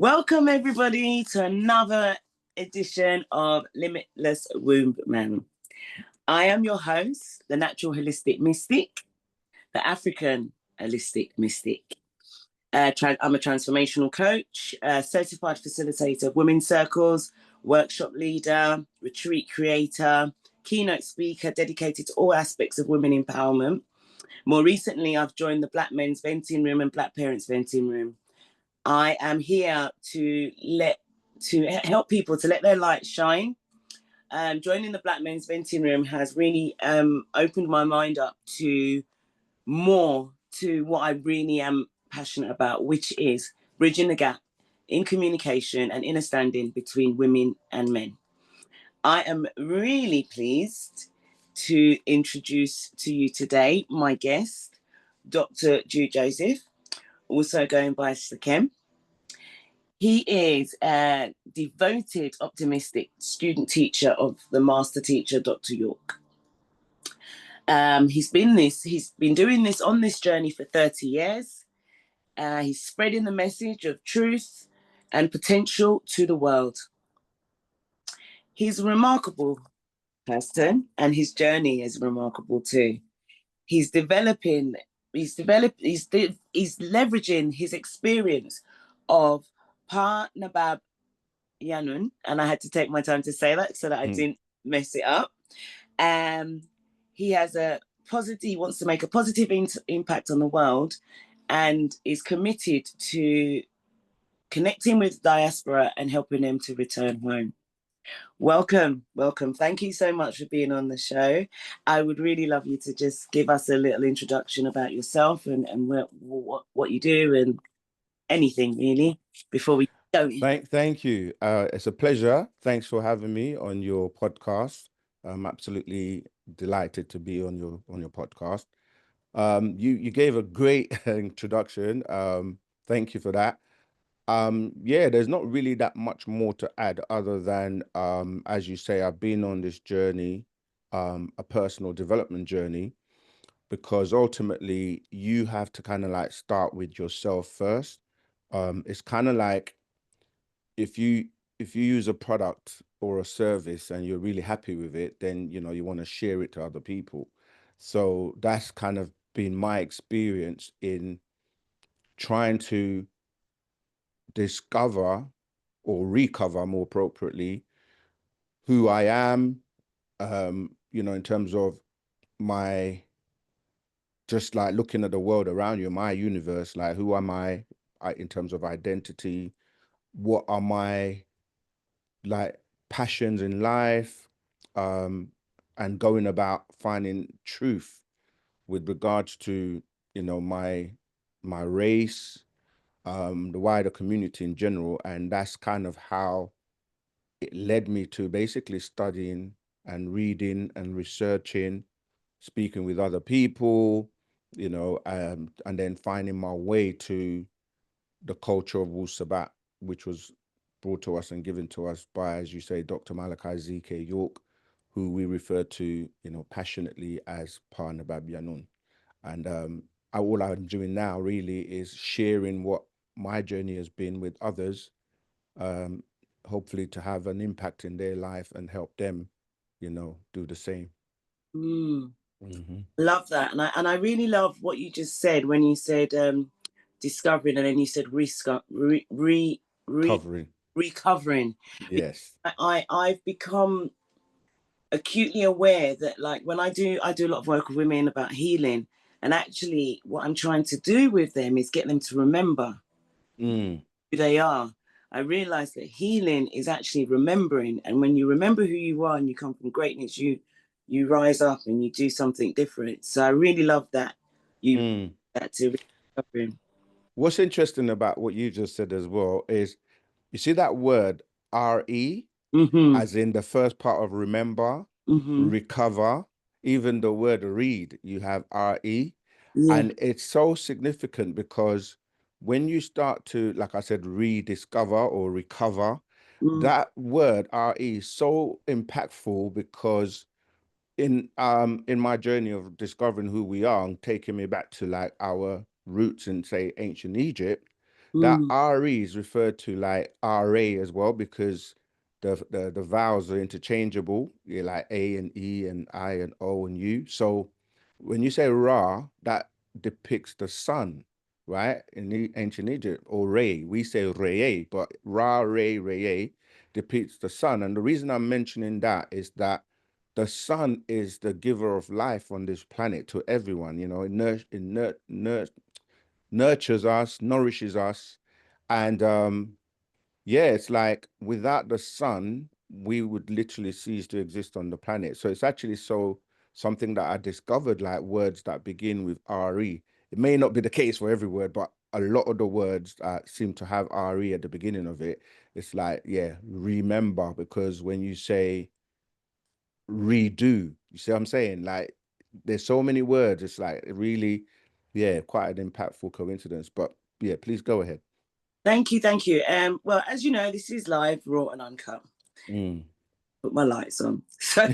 Welcome everybody to another edition of Limitless Wombman. I am your host, the natural holistic mystic, the African holistic mystic. I'm a transformational coach, certified facilitator of women's circles, workshop leader, retreat creator, keynote speaker dedicated to all aspects of women empowerment. More recently, I've joined the Black Men's Venting Room and Black Parents Venting Room. I am here to help people to let their light shine. Joining the Black Men's Venting Room has really opened my mind up to more to what I really am passionate about, which is bridging the gap in communication and understanding between women and men. I am really pleased to introduce to you today my guest, Dr. Jude Joseph, also going by Seqen. He is a devoted, optimistic student teacher of the master teacher, Dr. York. He's been doing this on this journey for 30 years. He's spreading the message of truth and potential to the world. He's a remarkable person, and his journey is remarkable too. He's leveraging his experience of Pa Nabab Yanun, and I had to take my time to say that so that I didn't mess it up. He has he wants to make a positive impact on the world and is committed to connecting with diaspora and helping them to return home. Welcome. Thank you so much for being on the show. I would really love you to just give us a little introduction about yourself and what you do and anything really before we go. Thank you. It's a pleasure. Thanks for having me on your podcast. I'm absolutely delighted to be on your podcast. You gave a great introduction. Thank you for that. Yeah, there's not really that much more to add other than, as you say, I've been on this journey, a personal development journey, because ultimately you have to kind of like start with yourself first. It's kind of like if you use a product or a service and you're really happy with it, then you want to share it to other people. So that's kind of been my experience in trying to discover or recover, more appropriately, who I am, in terms of my, just like looking at the world around you, my universe, like who am I in terms of identity, what are my like passions in life, and going about finding truth with regards to, my race, the wider community in general. And that's kind of how it led me to basically studying and reading and researching, speaking with other people, and then finding my way to the culture of Wu Sabat, which was brought to us and given to us by, as you say, Dr. Malachi Z.K. York, who we refer to, passionately as Pa Nabab Yanun. And all I'm doing now really is sharing what my journey has been with others, hopefully to have an impact in their life and help them, do the same. Love that. And I really love what you just said when you said discovering, and then you said recovering. Yes. I've become acutely aware that, like, when I do a lot of work with women about healing, and actually what I'm trying to do with them is get them to remember who they are. I realized that healing is actually remembering, and when you remember who you are and you come from greatness, you rise up and you do something different. So I really love that that to recovering. What's interesting about what you just said as well is, you see that word RE, as in the first part of remember, recover, even the word read, you have RE. Yeah. And it's so significant because when you start to, like I said, rediscover or recover, that word RE is so impactful, because in my journey of discovering who we are and taking me back to like our roots in, say, ancient Egypt, That Mm. RE is referred to like RA as well, because the vowels are interchangeable. Yeah, like A and E and I and O and U. So when you say Ra, that depicts the sun, right? In the ancient Egypt, or Re, we say Reye, but Ra, Re, Reye depicts the sun. And the reason I'm mentioning that is that the sun is the giver of life on this planet to everyone. You know, nurtures us, nourishes us. And yeah, it's like without the sun, we would literally cease to exist on the planet. So it's actually something that I discovered, like words that begin with RE. It may not be the case for every word, but a lot of the words that seem to have RE at the beginning of it, it's like, yeah, remember, because when you say redo, you see what I'm saying? Like there's so many words, it's like really, yeah, quite an impactful coincidence. But yeah, please go ahead. Thank you, thank you. Well, as you know, this is live, raw, and uncut. Mm. Put my lights on. So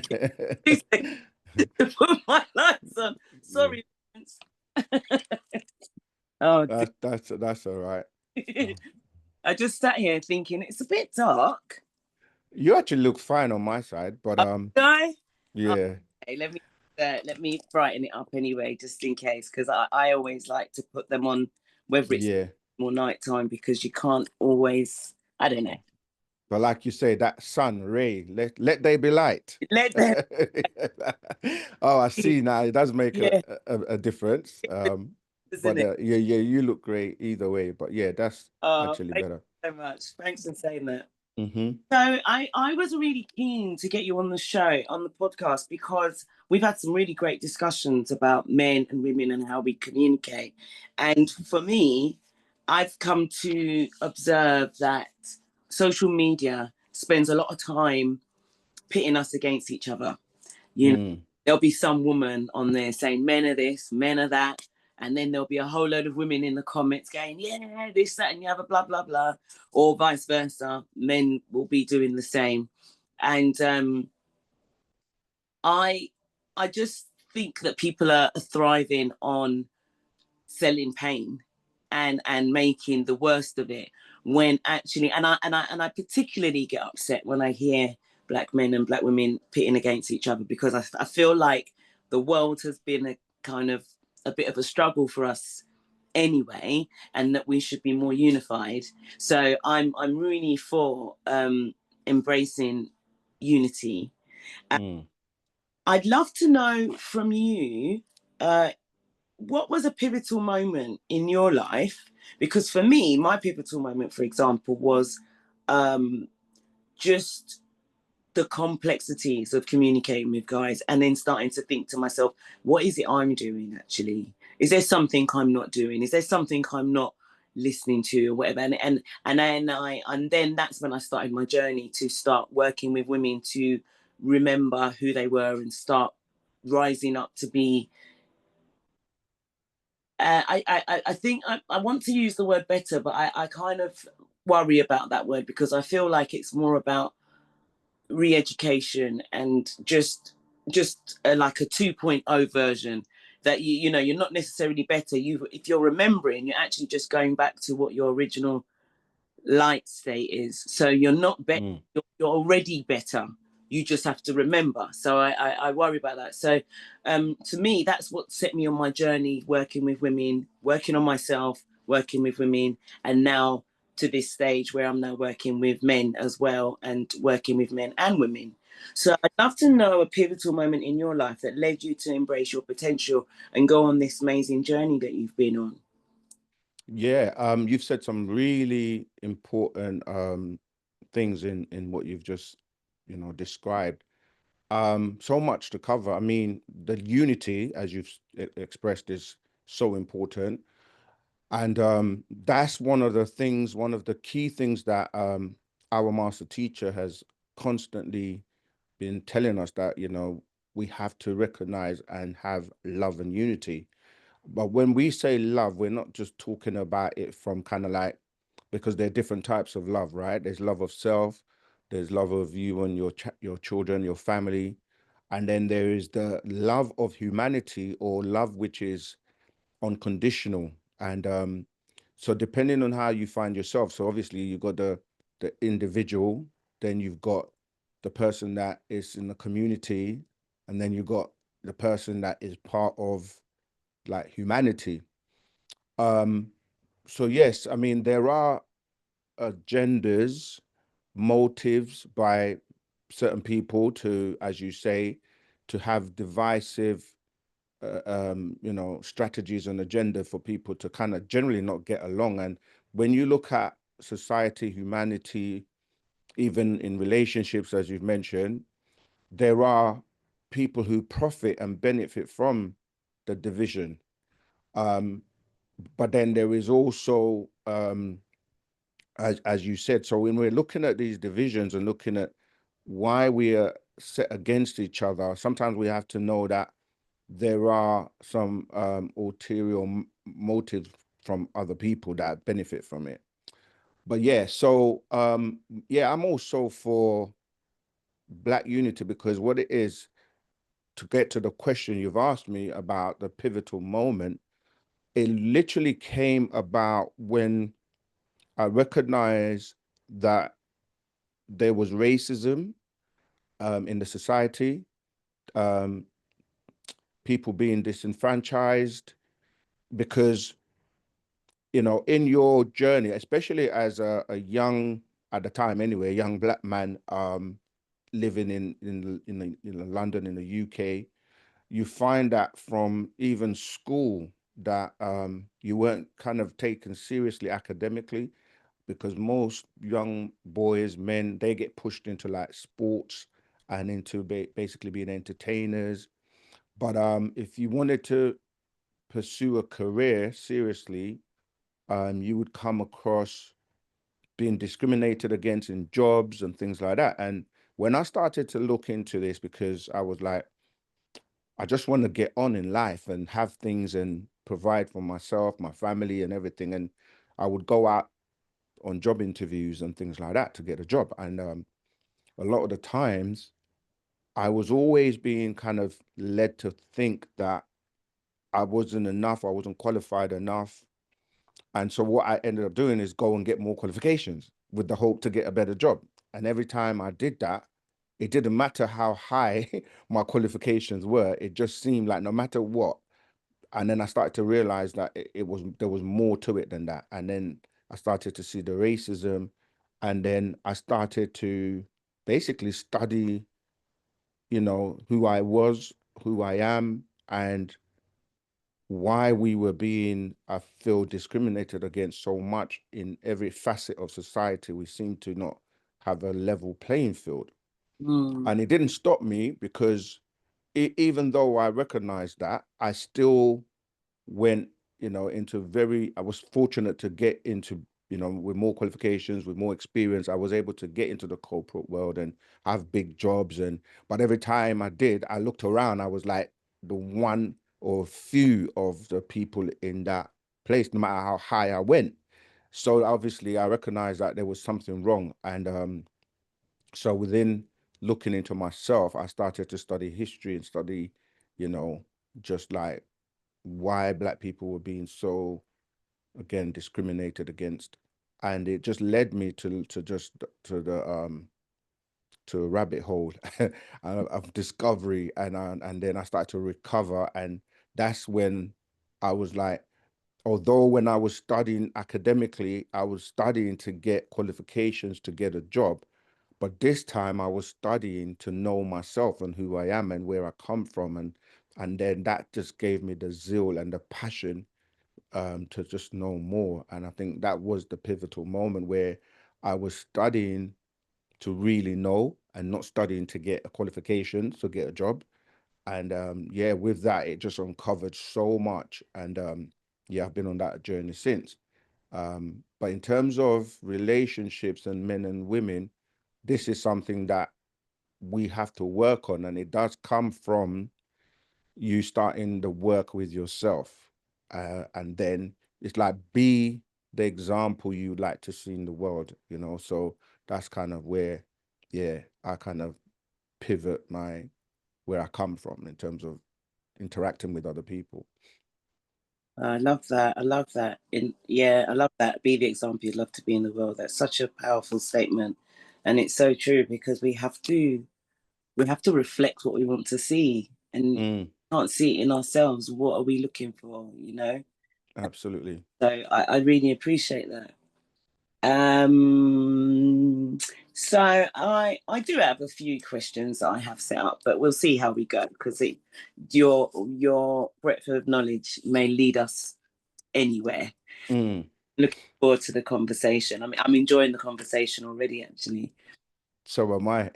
please put my lights on. Yeah. Sorry. Oh, That's all right. I just sat here thinking it's a bit dark. You actually look fine on my side, but Guy, yeah, okay, let me brighten it up anyway, just in case, because I always like to put them on, whether it's yeah. more nighttime, because you can't always. I don't know. But like you say, that sun ray, let there be light. Let them. Oh, I see now. It does make Yeah, a difference. isn't But it? yeah, you look great either way. But yeah, that's actually Thank better. you so much. Thanks for saying that. Mm-hmm. So I was really keen to get you on the show, on the podcast, because we've had some really great discussions about men and women and how we communicate. And for me, I've come to observe that social media spends a lot of time pitting us against each other. You know, Mm. there'll be some woman on there saying men are this, men are that. And then there'll be a whole load of women in the comments going, yeah, this, that, and the other, blah, blah, blah. Or vice versa. Men will be doing the same. And I just think that people are thriving on selling pain and making the worst of it, when actually, and I particularly get upset when I hear black men and black women pitting against each other, because I feel like the world has been a kind of a bit of a struggle for us anyway, and that we should be more unified. So I'm really for embracing unity. Mm. I'd love to know from you, what was a pivotal moment in your life? Because for me, my pivotal moment, for example, was um, just the complexities of communicating with guys, and then starting to think to myself, what is it I'm doing actually? Is there something I'm not doing? Is there something I'm not listening to, or whatever? And then that's when I started my journey to start working with women to remember who they were and start rising up to be. I think I want to use the word better, but I kind of worry about that word, because I feel like it's more about re-education and just like a 2.0 version, that you know, you're not necessarily better. If you're remembering, you're actually just going back to what your original light state is. So you're not better, Mm. you're already better. You just have to remember. So I worry about that. So to me, that's what set me on my journey, working with women, working on myself, working with women, and now to this stage where I'm now working with men as well, and working with men and women. So I'd love to know a pivotal moment in your life that led you to embrace your potential and go on this amazing journey that you've been on. Yeah, you've said some really important things in what you've just, described. So much to cover. I mean, the unity, as you've expressed, is so important. And that's one of the key things that our master teacher has constantly been telling us, that, we have to recognize and have love and unity. But when we say love, we're not just talking about it from kind of like, because there are different types of love, right? There's love of self, there's love of you and your children, your family, and then there is the love of humanity, or love which is unconditional. And So depending on how you find yourself, so obviously you got the individual, then you've got the person that is in the community, and then you got the person that is part of like humanity. So yes, I mean, there are agendas, motives by certain people to, as you say, to have divisive you know, strategies and agenda for people to kind of generally not get along. And when you look at society, humanity, even in relationships, as you've mentioned, there are people who profit and benefit from the division. But then there is also, as you said, so when we're looking at these divisions and looking at why we are set against each other, sometimes we have to know that there are some ulterior motives from other people that benefit from it. But yeah, so yeah, I'm also for Black unity, because what it is, to get to the question you've asked me about the pivotal moment, it literally came about when I recognized that there was racism in the society, um, people being disenfranchised, because, you know, in your journey, especially as a young, at the time anyway, a young Black man living in London, in the UK, you find that from even school that you weren't kind of taken seriously academically, because most young boys, men, they get pushed into like sports and into basically being entertainers. But if you wanted to pursue a career seriously, you would come across being discriminated against in jobs and things like that. And when I started to look into this, because I was like, I just want to get on in life and have things and provide for myself, my family and everything. And I would go out on job interviews and things like that to get a job. And a lot of the times I was always being kind of led to think that I wasn't enough, I wasn't qualified enough. And so what I ended up doing is go and get more qualifications with the hope to get a better job. And every time I did that, it didn't matter how high my qualifications were. It just seemed like no matter what. And then I started to realize that there was more to it than that. And then I started to see the racism. And then I started to basically study, you know, who I was, who I am, and why we were being, I feel, discriminated against so much in every facet of society. We seem to not have a level playing field. And it didn't stop me, because even though I recognized that, I still went, you know, I was fortunate to get into, you know, with more qualifications, with more experience, I was able to get into the corporate world and have big jobs. But every time I did, I looked around, I was like the one or few of the people in that place, no matter how high I went. So obviously I recognized that there was something wrong. And so within looking into myself, I started to study history and study, you know, just like why Black people were being so, again, discriminated against. And it just led me to a rabbit hole of discovery, and then I started to recover. And that's when I was like, although when I was studying academically, I was studying to get qualifications to get a job, but this time I was studying to know myself and who I am and where I come from. And then that just gave me the zeal and the passion to just know more. And I think that was the pivotal moment where I was studying to really know and not studying to get a qualification, to get a job. And yeah, with that, it just uncovered so much. And yeah, I've been on that journey since. But in terms of relationships and men and women, this is something that we have to work on. And it does come from you starting the work with yourself. And then it's like, be the example you like to see in the world, you know? So that's kind of where, yeah, I kind of pivot where I come from in terms of interacting with other people. I love that. I love that. I love that. Be the example you'd love to be in the world. That's such a powerful statement, and it's so true because we have to reflect what we want to see, and can't see it in ourselves. What are we looking for? You know. Absolutely. So I really appreciate that. So I do have a few questions that I have set up, but we'll see how we go because your breadth of knowledge may lead us anywhere. Looking forward to the conversation. I mean, I'm enjoying the conversation already, actually. So am I.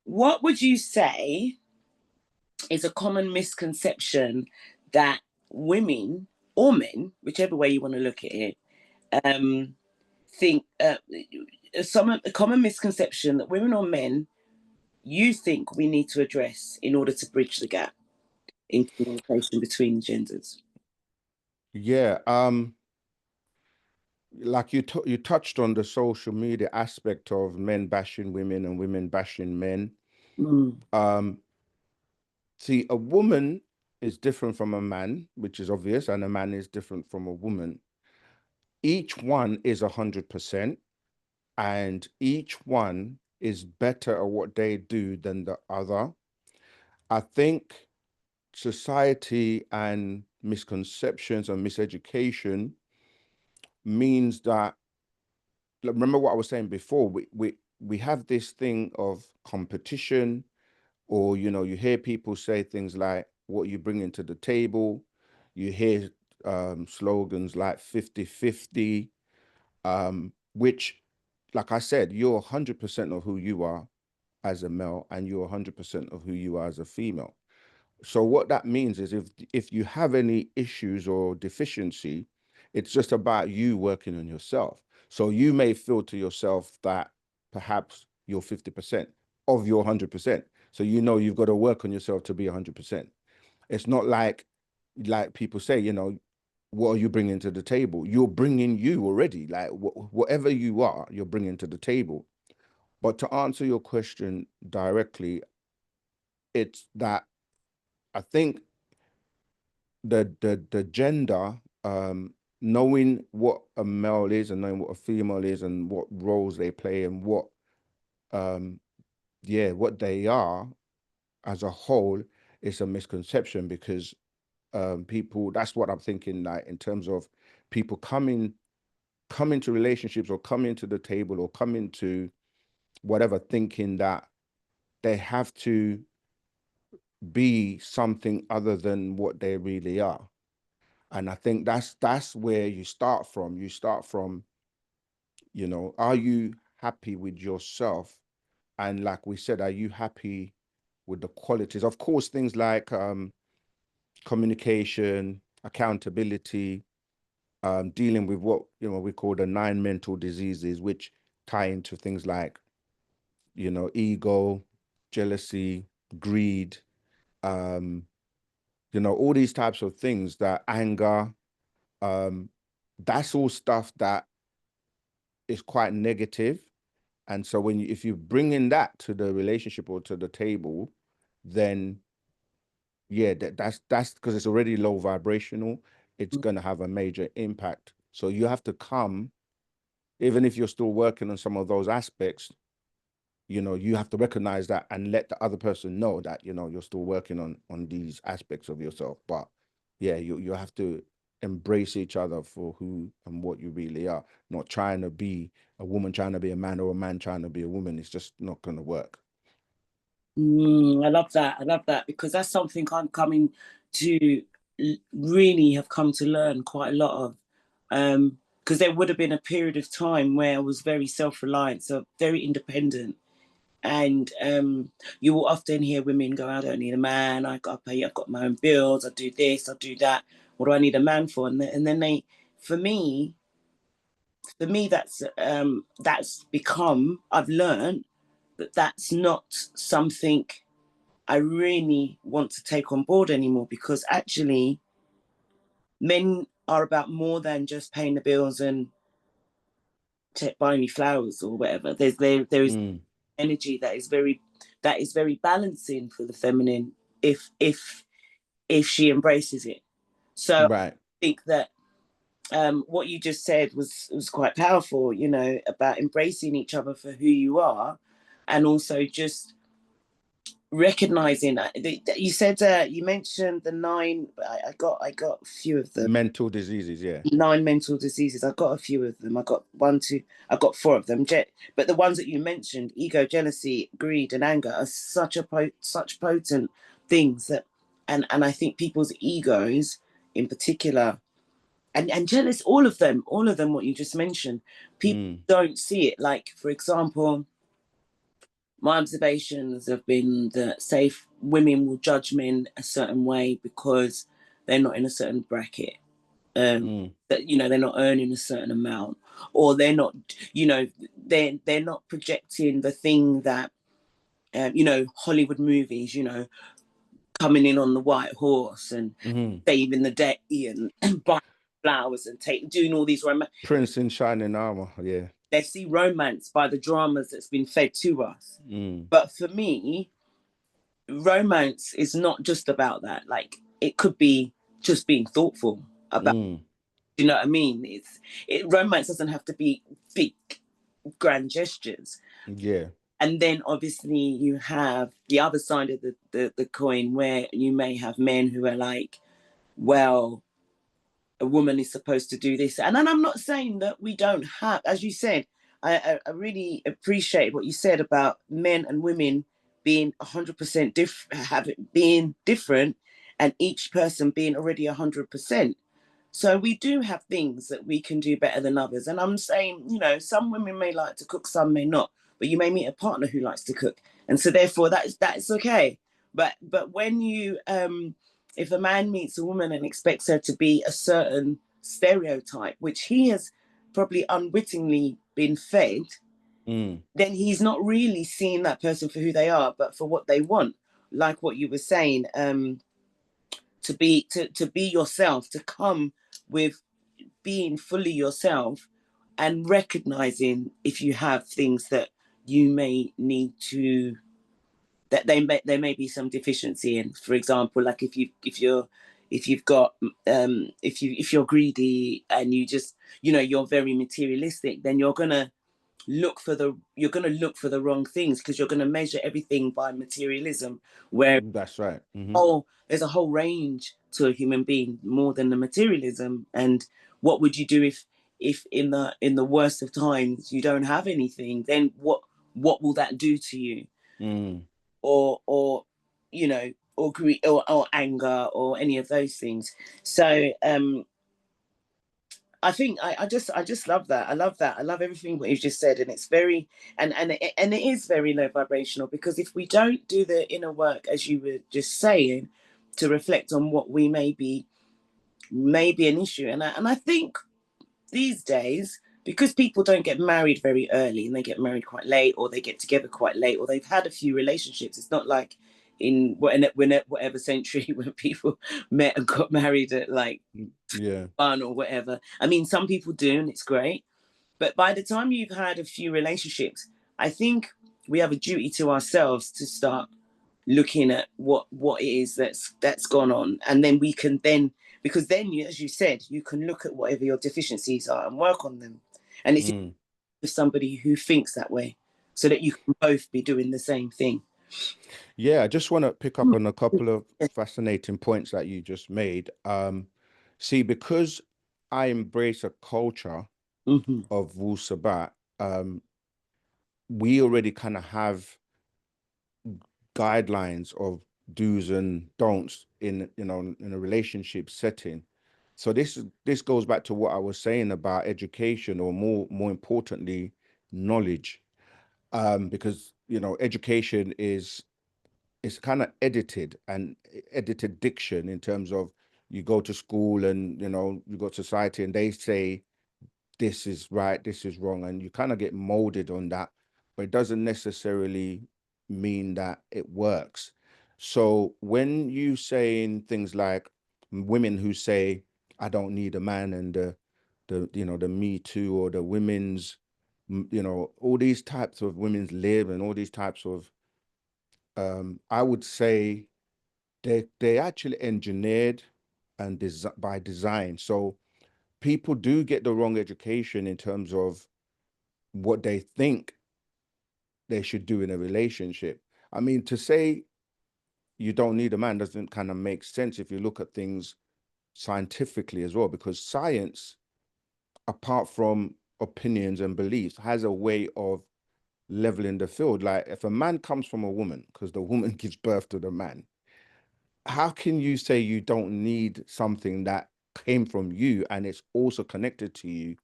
What would you say is a common misconception that women or men, whichever way you want to look at it, think a common misconception that women or men you think we need to address in order to bridge the gap in communication between genders? Yeah, like you touched on the social media aspect of men bashing women and women bashing men. See, a woman is different from a man, which is obvious, and a man is different from a woman. Each one is 100%, and each one is better at what they do than the other. I think society and misconceptions and miseducation means that, remember what I was saying before, we have this thing of competition, or you hear people say things like what you bring into the table. You hear slogans like 50-50, which, like I said, you're 100% of who you are as a male, and you're 100% of who you are as a female. So what that means is if you have any issues or deficiency, it's just about you working on yourself. So you may feel to yourself that perhaps you're 50% of your 100%. So you've got to work on yourself to be 100%. It's not like people say, what are you bringing to the table? You're bringing you already. Like whatever you are, you're bringing to the table. But to answer your question directly, it's that I think the gender, knowing what a male is and knowing what a female is and what roles they play and what they are as a whole is a misconception, because people, that's what I'm thinking, like in terms of people coming to relationships or coming to the table or coming to whatever, thinking that they have to be something other than what they really are. And I think that's where you start from. You start from, are you happy with yourself? And like we said, are you happy with the qualities? Of course, things like communication, accountability, dealing with what we call the 9 mental diseases, which tie into things like ego, jealousy, greed, all these types of things, that anger, that's all stuff that is quite negative. And so if you bring in that to the relationship or to the table, then yeah, that's because it's already low vibrational. It's going to have a major impact. So you have to come, even if you're still working on some of those aspects, you have to recognize that and let the other person know that, you're still working on these aspects of yourself. But yeah, you have to embrace each other for who and what you really are, not trying to be a woman trying to be a man or a man trying to be a woman. It's just not going to work. I love that because that's something I'm coming to really have come to learn quite a lot of, because there would have been a period of time where I was very self-reliant, so very independent. And you will often hear women go, I don't need a man, I've got my own bills, I do this, I do that, what do I need a man for? And then they, for me that's become, I've learned that that's not something I really want to take on board anymore, because actually men are about more than just paying the bills and buying me flowers or whatever. There is energy that is very balancing for the feminine, if if she embraces it. So Right. I think that what you just said was quite powerful, you know, about embracing each other for who you are, and also just recognizing that you said you mentioned the 9. I got a few of them. Mental diseases, yeah. 9 mental diseases. I got a few of them. I got 1, 2. I got 4 of them. But the ones that you mentioned, ego, jealousy, greed, and anger, are such potent things that, and I think people's egos, in particular, and jealous, all of them, what you just mentioned, people don't see it. Like, for example, my observations have been that, say, women will judge men a certain way because they're not in a certain bracket, that, you know, they're not earning a certain amount, or they're not, you know, they're not projecting the thing that, you know, Hollywood movies, you know, coming in on the white horse and saving the day and buying flowers and doing all these romance. Prince in shining armor, yeah. They see romance by the dramas that's been fed to us. But for me, romance is not just about that. Like, it could be just being thoughtful about, you know what I mean? Romance doesn't have to be big, grand gestures. Yeah. And then obviously you have the other side of the coin, where you may have men who are like, well, a woman is supposed to do this. And then I'm not saying that we don't have, as you said, I really appreciate what you said about men and women being 100% being different, and each person being already 100%. So we do have things that we can do better than others. And I'm saying, you know, some women may like to cook, some may not, but you may meet a partner who likes to cook. And so therefore that's okay. But when you, if a man meets a woman and expects her to be a certain stereotype, which he has probably unwittingly been fed, then he's not really seeing that person for who they are, but for what they want. Like what you were saying, to be yourself, to come with being fully yourself, and recognizing if you have things that you may need to, that there may be some deficiency in. For example, like if you're greedy and you just, you know, you're very materialistic, then you're gonna look for the wrong things, because you're gonna measure everything by materialism, where That's right. there's a whole range to a human being, more than the materialism. And what would you do if in the worst of times you don't have anything? Then what will that do to you? Or you know, or greed, or anger, or any of those things. So I think I just love that. I love that. I love everything what you've just said, and it's very, and it is very low vibrational, because if we don't do the inner work, as you were just saying, to reflect on what we may be an issue, and I think these days, because people don't get married very early, and they get married quite late, or they get together quite late, or they've had a few relationships. It's not like in whatever century when people met and got married at like 1 or whatever. I mean, some people do, and it's great. But by the time you've had a few relationships, I think we have a duty to ourselves to start looking at what it is that's gone on, and then we can then, because then you, as you said, you can look at whatever your deficiencies are and work on them. And it's with somebody who thinks that way, so that you can both be doing the same thing. Yeah, I just want to pick up on a couple of fascinating points that you just made. See, because I embrace a culture of Wu Sabat, we already kind of have guidelines of do's and don'ts in, you know, in a relationship setting. So this goes back to what I was saying about education, or more importantly, knowledge, because, you know, education is kind of edited diction, in terms of, you go to school and, you know, you go to society and they say this is right, this is wrong, and you kind of get molded on that, but it doesn't necessarily mean that it works. So when you saying things like women who say, I don't need a man, and the you know, the Me Too, or the women's, you know, all these types of women's lib, and all these types of I would say they actually engineered and by design. So people do get the wrong education in terms of what they think they should do in a relationship. I mean, to say you don't need a man doesn't kind of make sense if you look at things scientifically as well, because science, apart from opinions and beliefs, has a way of leveling the field. Like if a man comes from a woman, because the woman gives birth to the man, how can you say you don't need something that came from you and it's also connected to you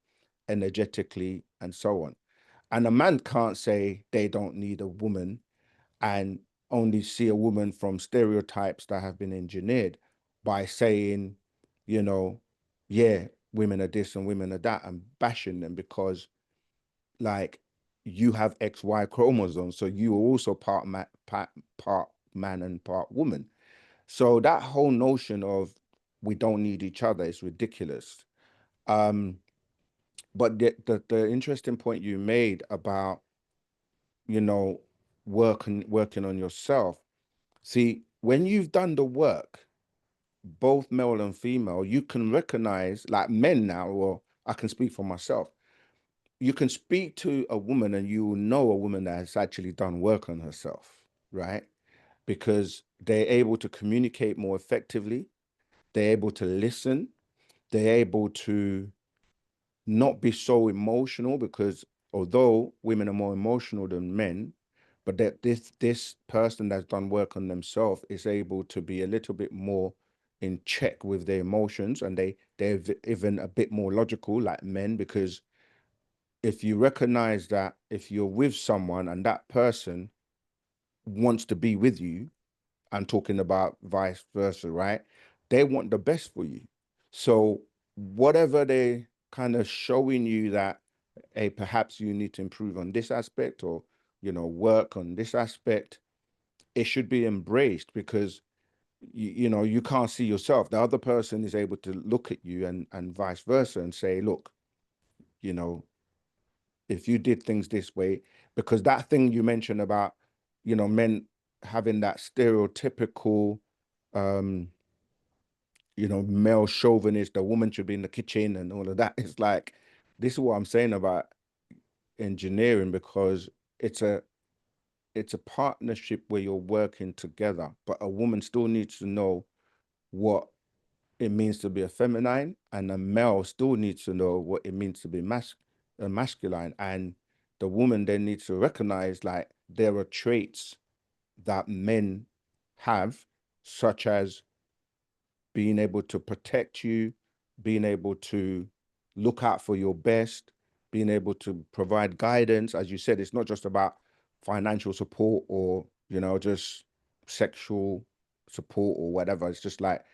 energetically and so on? And a man can't say they don't need a woman and only see a woman from stereotypes that have been engineered by saying, you know, yeah, women are this and women are that, and bashing them because, like, you have XY chromosomes, so you are also part man and part woman. So that whole notion of we don't need each other is ridiculous. But the interesting point you made about, you know, working on yourself. See, when you've done the work, both male and female, you can recognize, like men now, or I can speak for myself, you can speak to a woman and you will know a woman that has actually done work on herself, right? Because they're able to communicate more effectively, they're able to listen, they're able to not be so emotional, because although women are more emotional than men, but that this person that's done work on themselves is able to be a little bit more in check with their emotions, and they're even a bit more logical like men, because if you recognize that if you're with someone and that person wants to be with you, I'm talking about vice versa, right? They want the best for you. So whatever they kind of showing you that, hey, perhaps you need to improve on this aspect, or, you know, work on this aspect, it should be embraced, because you know, you can't see yourself. The other person is able to look at you and vice versa and say, look, you know, if you did things this way, because that thing you mentioned about, you know, men having that stereotypical, you know, male chauvinist, the woman should be in the kitchen and all of that. It's like, this is what I'm saying about engineering, because it's a partnership where you're working together, but a woman still needs to know what it means to be a feminine, and a male still needs to know what it means to be masculine. And the woman then needs to recognize, like, there are traits that men have, such as being able to protect you, being able to look out for your best, being able to provide guidance. As you said, it's not just about financial support or, you know, just sexual support or whatever. It's just like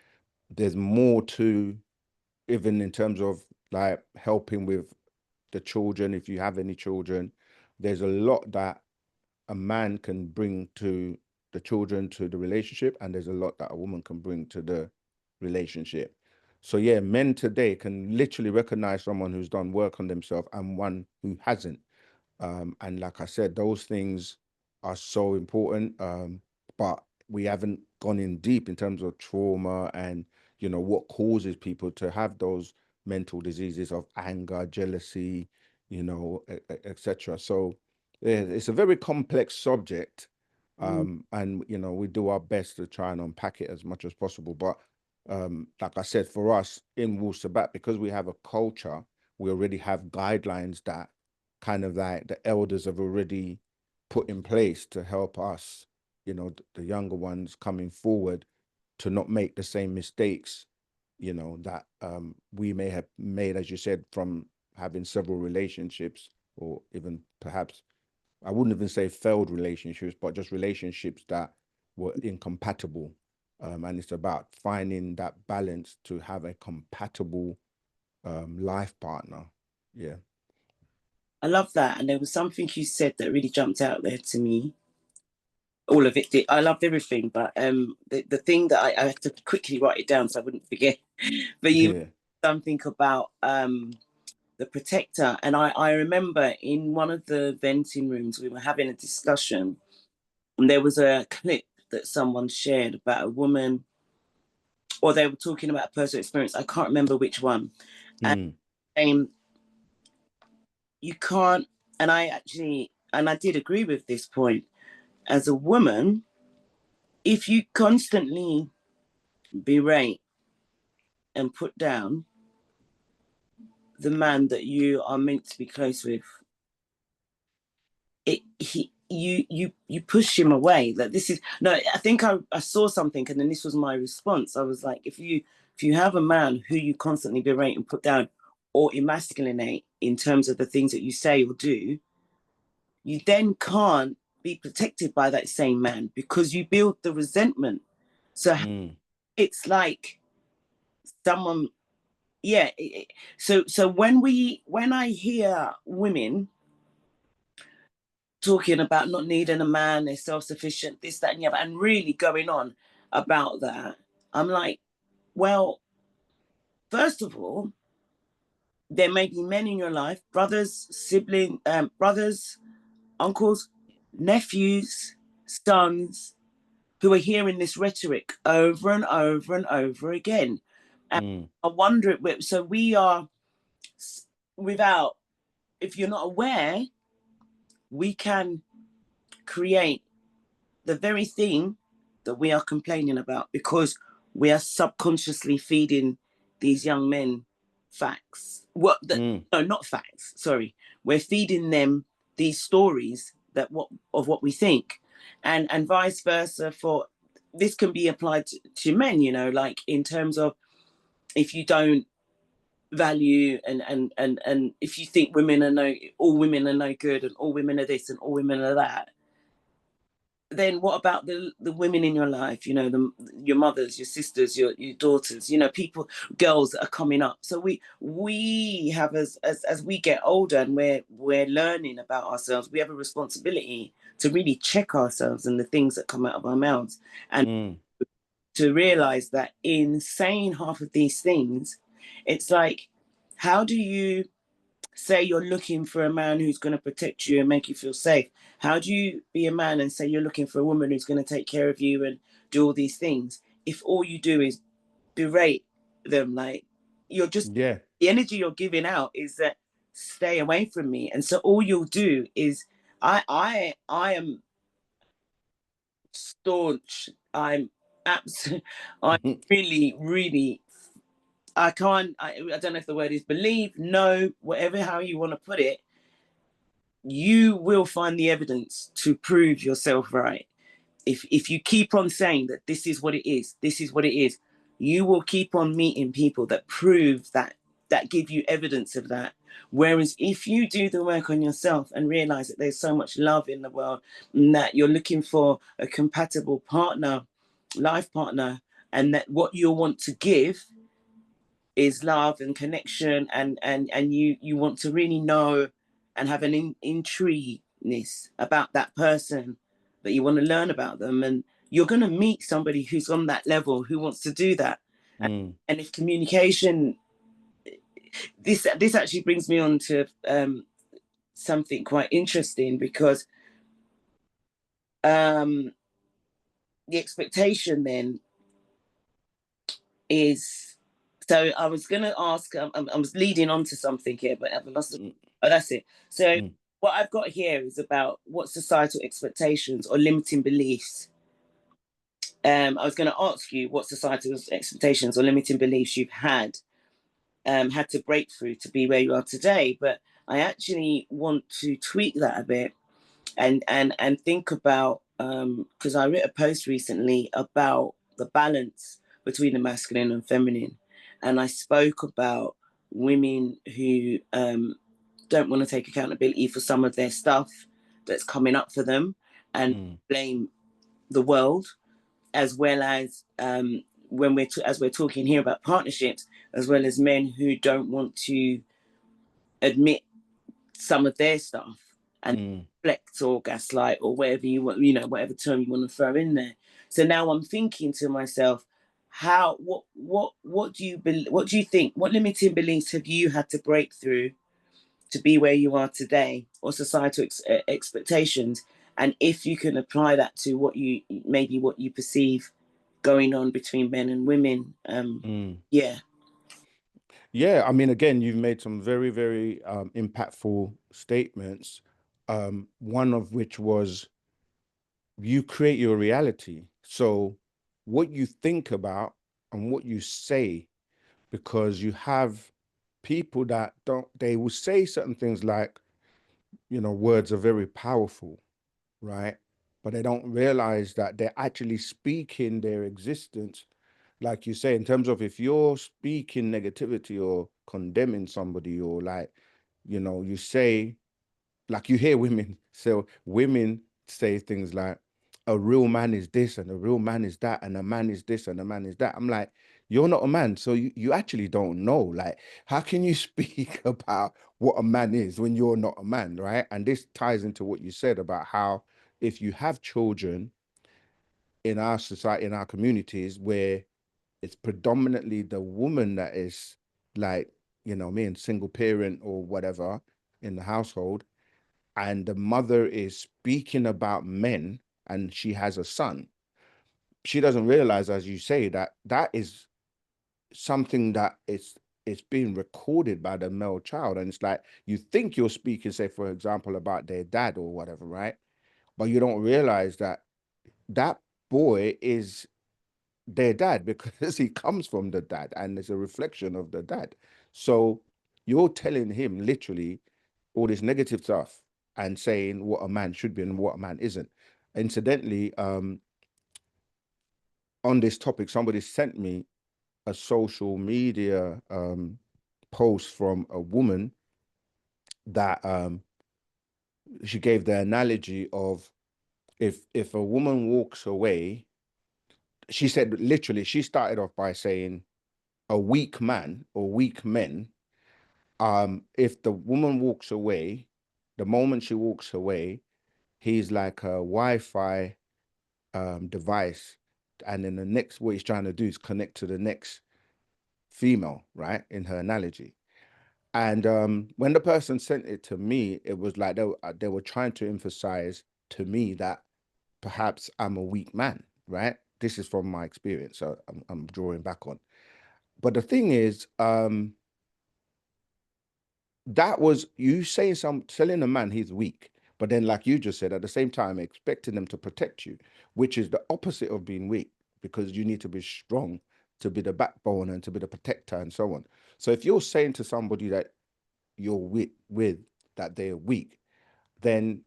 there's more to, even in terms of like helping with the children, if you have any children. There's a lot that a man can bring to the children, to the relationship, and there's a lot that a woman can bring to the relationship. So yeah, men today can literally recognize someone who's done work on themselves and one who hasn't. And like I said, those things are so important. But we haven't gone in deep in terms of trauma and, you know, what causes people to have those mental diseases of anger, jealousy, you know, etc. So yeah, it's a very complex subject. And, you know, we do our best to try and unpack it as much as possible. But like I said, for us in Wu Sabat, because we have a culture, we already have guidelines that kind of like the elders have already put in place to help us, you know, the younger ones coming forward, to not make the same mistakes, you know, that we may have made, as you said, from having several relationships, or even perhaps, I wouldn't even say failed relationships, but just relationships that were incompatible. And it's about finding that balance to have a compatible life partner. Yeah. I love that. And there was something you said that really jumped out there to me. All of it did. I loved everything, but the thing that I had to quickly write it down so I wouldn't forget. But you Yeah. something about the protector, and I remember in one of the venting rooms we were having a discussion, and there was a clip that someone shared about a woman, or they were talking about a personal experience. I can't remember which one. And you can't, and I did agree with this point. As a woman, if you constantly berate and put down the man that you are meant to be close with, you push him away. Like, this is no, I think I saw something, and then this was my response. I was like, if you have a man who you constantly berate and put down or emasculate in terms of the things that you say or do, you then can't be protected by that same man, because you build the resentment. So it's like someone, yeah. So when I hear women talking about not needing a man, they're self-sufficient, this, that, and the other, and really going on about that, I'm like, well, first of all, there may be men in your life, brothers, siblings, brothers, uncles, nephews, sons, who are hearing this rhetoric over and over and over again. And I wonder, so we are, without, if you're not aware, we can create the very thing that we are complaining about, because we are subconsciously feeding these young men facts. No, not facts, sorry. We're feeding them these stories of what we think. And vice versa. For this can be applied to men, you know, like in terms of, if you don't value and if you think all women are no good, and all women are this and all women are that, then what about the women in your life, you know, your mothers, your sisters, your daughters, you know, people, girls that are coming up. So we have, as we get older and we're learning about ourselves, we have a responsibility to really check ourselves and the things that come out of our mouths, and to realize that in saying half of these things, it's like, how do you say you're looking for a man who's going to protect you and make you feel safe? How do you be a man and say you're looking for a woman who's going to take care of you and do all these things, if all you do is berate them? Like, you're just, the energy you're giving out is that, stay away from me. And so all you'll do is, I am staunch. I'm absolutely, I'm really, really, I don't know if the word is believe, know, whatever, how you want to put it, you will find the evidence to prove yourself right. If you keep on saying that this is what it is, you will keep on meeting people that prove that give you evidence of that. Whereas if you do the work on yourself and realize that there's so much love in the world, and that you're looking for a compatible partner, life partner, and that what you want to give is love and connection, and you want to really know and have an intrigueness about that person, that you want to learn about them, and you're going to meet somebody who's on that level, who wants to do that. And if communication, this actually brings me on to something quite interesting, because the expectation then is, so I was going to ask, I was leading on to something here, but I've lost it. Oh, that's it. So what I've got here is about what societal expectations or limiting beliefs. I was going to ask you what societal expectations or limiting beliefs you've had to break through to be where you are today. But I actually want to tweak that a bit and think about, because I wrote a post recently about the balance between the masculine and feminine. And I spoke about women who don't want to take accountability for some of their stuff that's coming up for them and blame the world, as well as when as we're talking here about partnerships, as well as men who don't want to admit some of their stuff and reflect or gaslight or whatever you want, you know, whatever term you want to throw in there. So now I'm thinking to myself, what do you think, what limiting beliefs have you had to break through to be where you are today, or societal expectations? and if you can apply that to what you perceive going on between men and women. Yeah. Yeah, I mean, again, you've made some very, very impactful statements. One of which was, you create your reality. So what you think about and what you say, because you have people that they will say certain things like, words are very powerful, right? But they don't realize that they're actually speaking their existence. Like you say, in terms of, if you're speaking negativity or condemning somebody, or like, you say, like, you hear women say things like, a real man is this and a real man is that, and a man is this and a man is that. I'm like, you're not a man, so you actually don't know. Like, how can you speak about what a man is when you're not a man, right? And this ties into what you said about how, if you have children in our society, in our communities, where it's predominantly the woman that is, like, single parent or whatever in the household, and the mother is speaking about men, and she has a son, she doesn't realize, as you say, that that is something that it's being recorded by the male child. And it's like, you think you're speaking, say, for example, about their dad or whatever, right? But you don't realize that that boy is their dad, because he comes from the dad and it's a reflection of the dad. So you're telling him literally all this negative stuff and saying what a man should be and what a man isn't. Incidentally, on this topic, somebody sent me a social media post from a woman that she gave the analogy of, if a woman walks away, she said, literally, she started off by saying, a weak man or weak men, if the woman walks away, the moment she walks away, he's like a Wi-Fi device, and then the next, what he's trying to do is connect to the next female, right, in her analogy. And when the person sent it to me, it was like they were trying to emphasize to me that perhaps I'm a weak man, right? This is from my experience, so I'm drawing back on. But the thing is, that was you saying, telling a man he's weak, but then, like you just said, at the same time expecting them to protect you, which is the opposite of being weak, because you need to be strong to be the backbone and to be the protector and so on. So if you're saying to somebody that you're with that they're weak, then,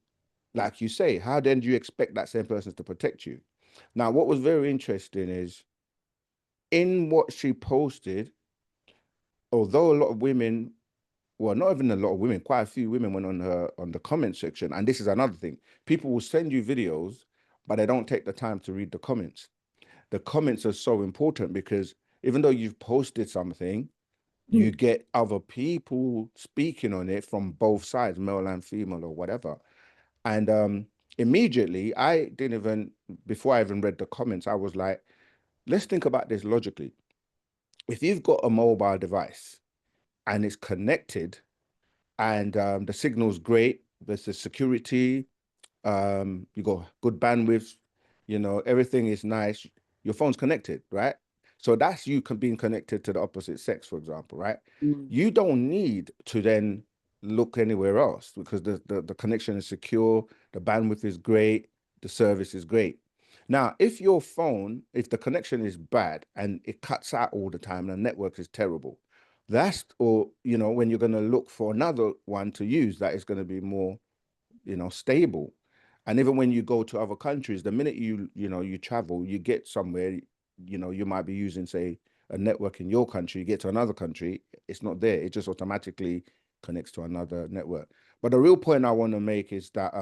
like you say, how then do you expect that same person to protect you? Now, what was very interesting is, in what she posted, although a lot of women, well, not even a lot of women, quite a few women went on the comment section. And this is another thing. People will send you videos, but they don't take the time to read the comments. The comments are so important, because even though you've posted something, you get other people speaking on it from both sides, male and female or whatever. And immediately, I didn't even, before I even read the comments, I was like, let's think about this logically. If you've got a mobile device and it's connected, and the signal's great, there's the security, you got good bandwidth, everything is nice, your phone's connected, right? So that's you being connected to the opposite sex, for example, right? You don't need to then look anywhere else, because the connection is secure, the bandwidth is great, the service is great. Now, if the connection is bad and it cuts out all the time and the network is terrible, or when you're going to look for another one to use that is going to be more stable. And even when you go to other countries, the minute you travel, you get somewhere, you might be using, say, a network in your country, you get to another country, it's not there, it just automatically connects to another network. But the real point I want to make is that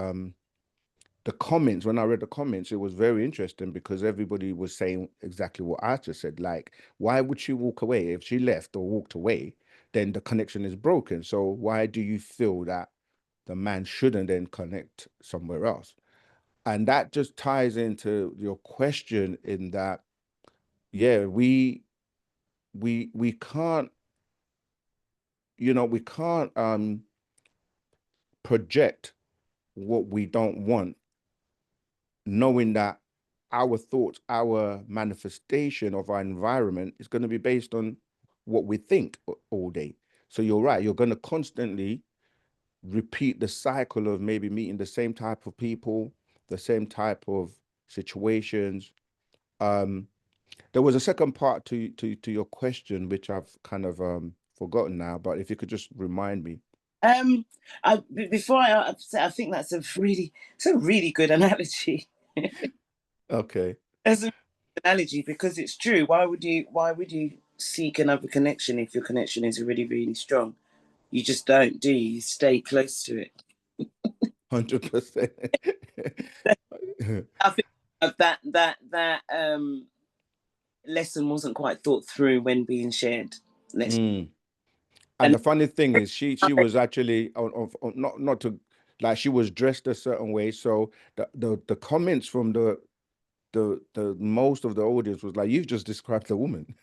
the comments, when I read the comments, it was very interesting, because everybody was saying exactly what I just said. Like, why would she walk away? If she left or walked away, then the connection is broken. So why do you feel that the man shouldn't then connect somewhere else? And that just ties into your question, in that, yeah, we can't, we can't project what we don't want knowing that our thoughts, our manifestation of our environment is going to be based on what we think all day. So you're right, you're going to constantly repeat the cycle of maybe meeting the same type of people, the same type of situations. There was a second part to your question, which I've kind of forgotten now, but if you could just remind me. I think that's a really good analogy. Okay. As an analogy, because it's true. Why would you seek another connection if your connection is really, really strong? You just don't, do you? You stay close to it. 100%. I think that lesson wasn't quite thought through when being shared. And the funny thing is, she was actually not to, like, she was dressed a certain way. So the comments from the most of the audience was like, "You've just described a woman,"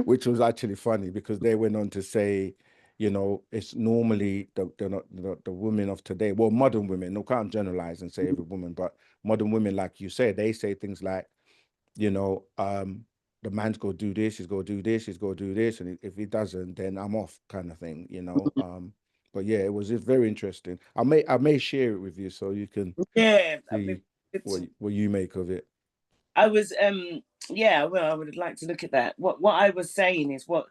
which was actually funny because they went on to say, you know, it's normally the women of today, well, modern women. No, can't generalize and say every woman, but modern women, like you said, they say things like, you know, the man's go do this, he's go do this, he's go do this, and if he doesn't, then I'm off, kind of thing, you know. But yeah, it's very interesting. I may share it with you so you can see what you make of it. I was well, I would like to look at that. What I was saying is what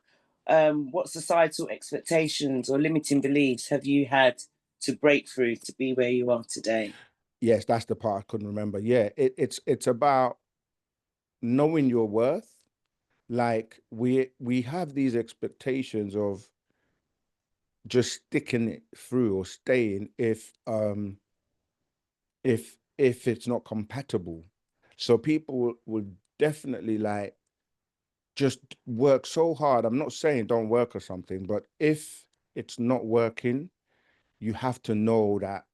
societal expectations or limiting beliefs have you had to break through to be where you are today? Yes, that's the part I couldn't remember. Yeah, it's about knowing your worth. Like we have these expectations of just sticking it through or staying if it's not compatible. So people will definitely like just work so hard. I'm not saying don't work or something, but if it's not working, you have to know that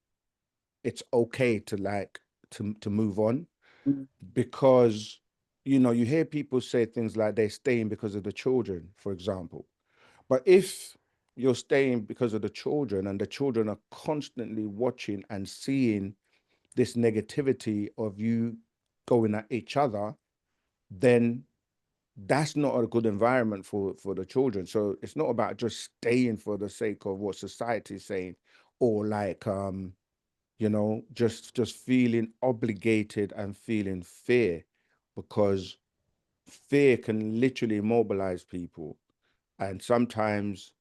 it's okay to like to move on. Because, you know, you hear people say things like they're staying because of the children, for example. But if you're staying because of the children and the children are constantly watching and seeing this negativity of you going at each other, then that's not a good environment for the children. So it's not about just staying for the sake of what society is saying, or like you know, just feeling obligated and feeling fear, because fear can literally mobilize people. And sometimes,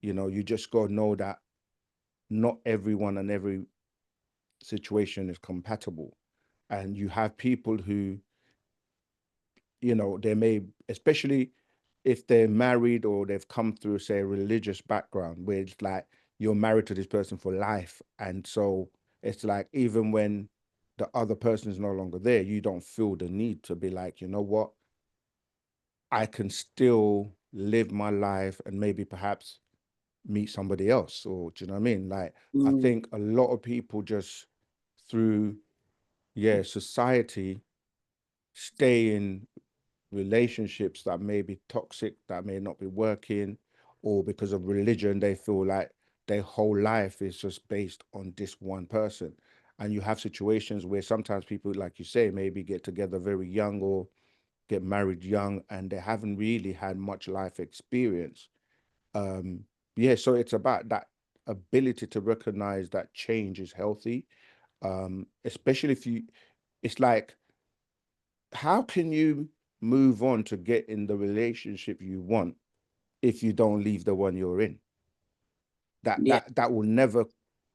you know, you just got to know that not everyone and every situation is compatible. And you have people who, you know, they may, especially if they're married or they've come through, say, a religious background where it's like you're married to this person for life. And so it's like, even when the other person is no longer there, you don't feel the need to be like, you know what, I can still live my life and maybe perhaps meet somebody else, or do you know what I mean? Like, I think a lot of people just through, society, stay in relationships that may be toxic, that may not be working, or because of religion, they feel like their whole life is just based on this one person. And you have situations where sometimes people, like you say, maybe get together very young or get married young and they haven't really had much life experience. So it's about that ability to recognize that change is healthy. Especially if it's like, how can you move on to get in the relationship you want if you don't leave the one you're in? That will never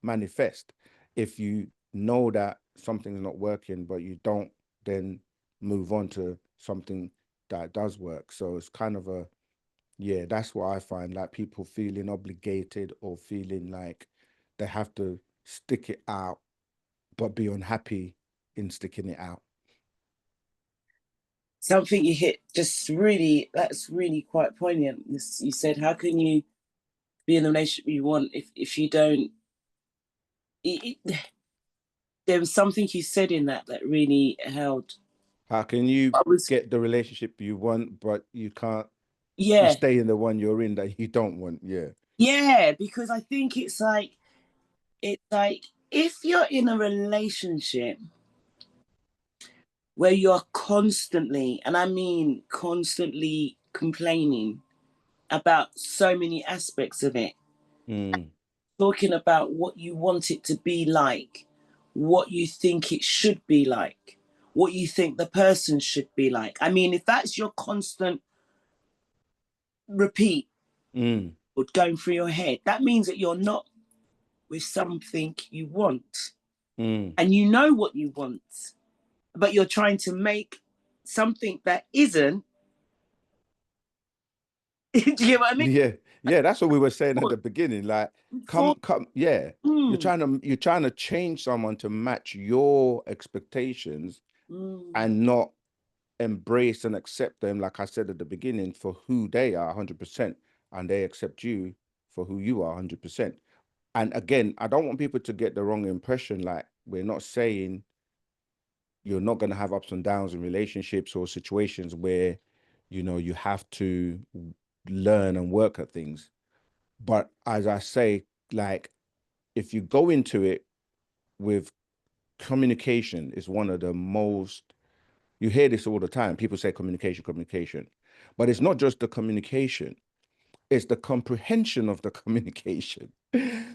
manifest if you know that something's not working, but you don't then move on to something that does work. So it's kind of that's what I find, like people feeling obligated or feeling like they have to stick it out, but be unhappy in sticking it out. Something you hit that's really quite poignant. You said, how can you be in the relationship you want if you don't? There was something you said in that really held. How can you get the relationship you want, but you can't? Yeah. You stay in the one you're in that you don't want. Yeah. Yeah, because I think it's like if you're in a relationship where you're constantly, and I mean constantly, complaining about so many aspects of it, talking about what you want it to be like, what you think it should be like, what you think the person should be like. I mean, if that's your constant repeat or going through your head, that means that you're not with something you want. And you know what you want, but you're trying to make something that isn't. Do you get what I mean? Yeah, that's what we were saying at the beginning. Like, come, yeah. You're trying to change someone to match your expectations and not embrace and accept them, like I said at the beginning, for who they are 100%, and they accept you for who you are 100%. And again, I don't want people to get the wrong impression. Like, we're not saying you're not going to have ups and downs in relationships or situations where, you know, you have to learn and work at things. But as I say, like, if you go into it with communication, is one of the most, you hear this all the time. People say communication, but it's not just the communication, it's the comprehension of the communication.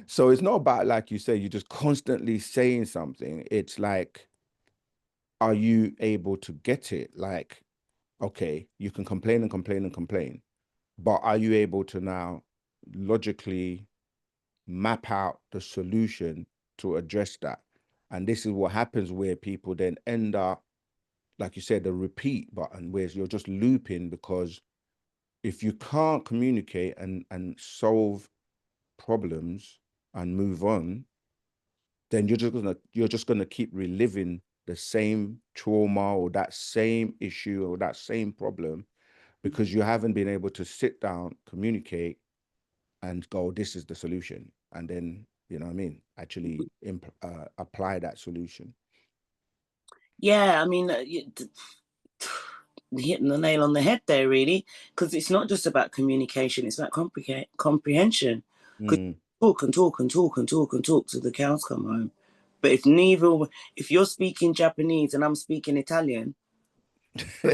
So it's not about, like you say, you're just constantly saying something. It's like, are you able to get it? Like, okay, you can complain and complain and complain, but are you able to now logically map out the solution to address that? And this is what happens, where people then end up, like you said, the repeat button, where you're just looping, because if you can't communicate and solve problems and move on, then you're just gonna keep reliving the same trauma or that same issue or that same problem, because you haven't been able to sit down, communicate, and go, this is the solution. And then, you know what I mean, actually apply that solution. Yeah, I mean, hitting the nail on the head there, really, because it's not just about communication, it's about comprehension. Because talk and talk and talk and talk and talk till the cows come home. But if you're speaking Japanese and I'm speaking Italian.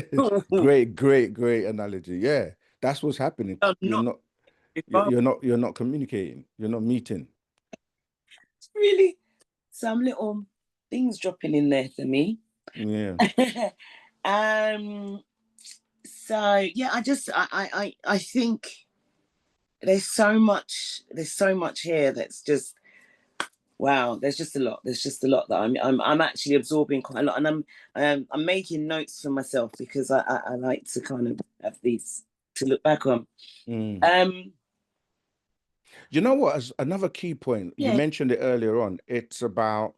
Great analogy. Yeah, that's what's happening. You're not communicating. You're not meeting. Really, some little things dropping in there for me. Yeah. So yeah, I think there's so much here that's just, wow. There's just a lot that I'm actually absorbing quite a lot, and I'm making notes for myself, because I like to kind of have these to look back on. You know what, as another key point, you mentioned it earlier on, it's about,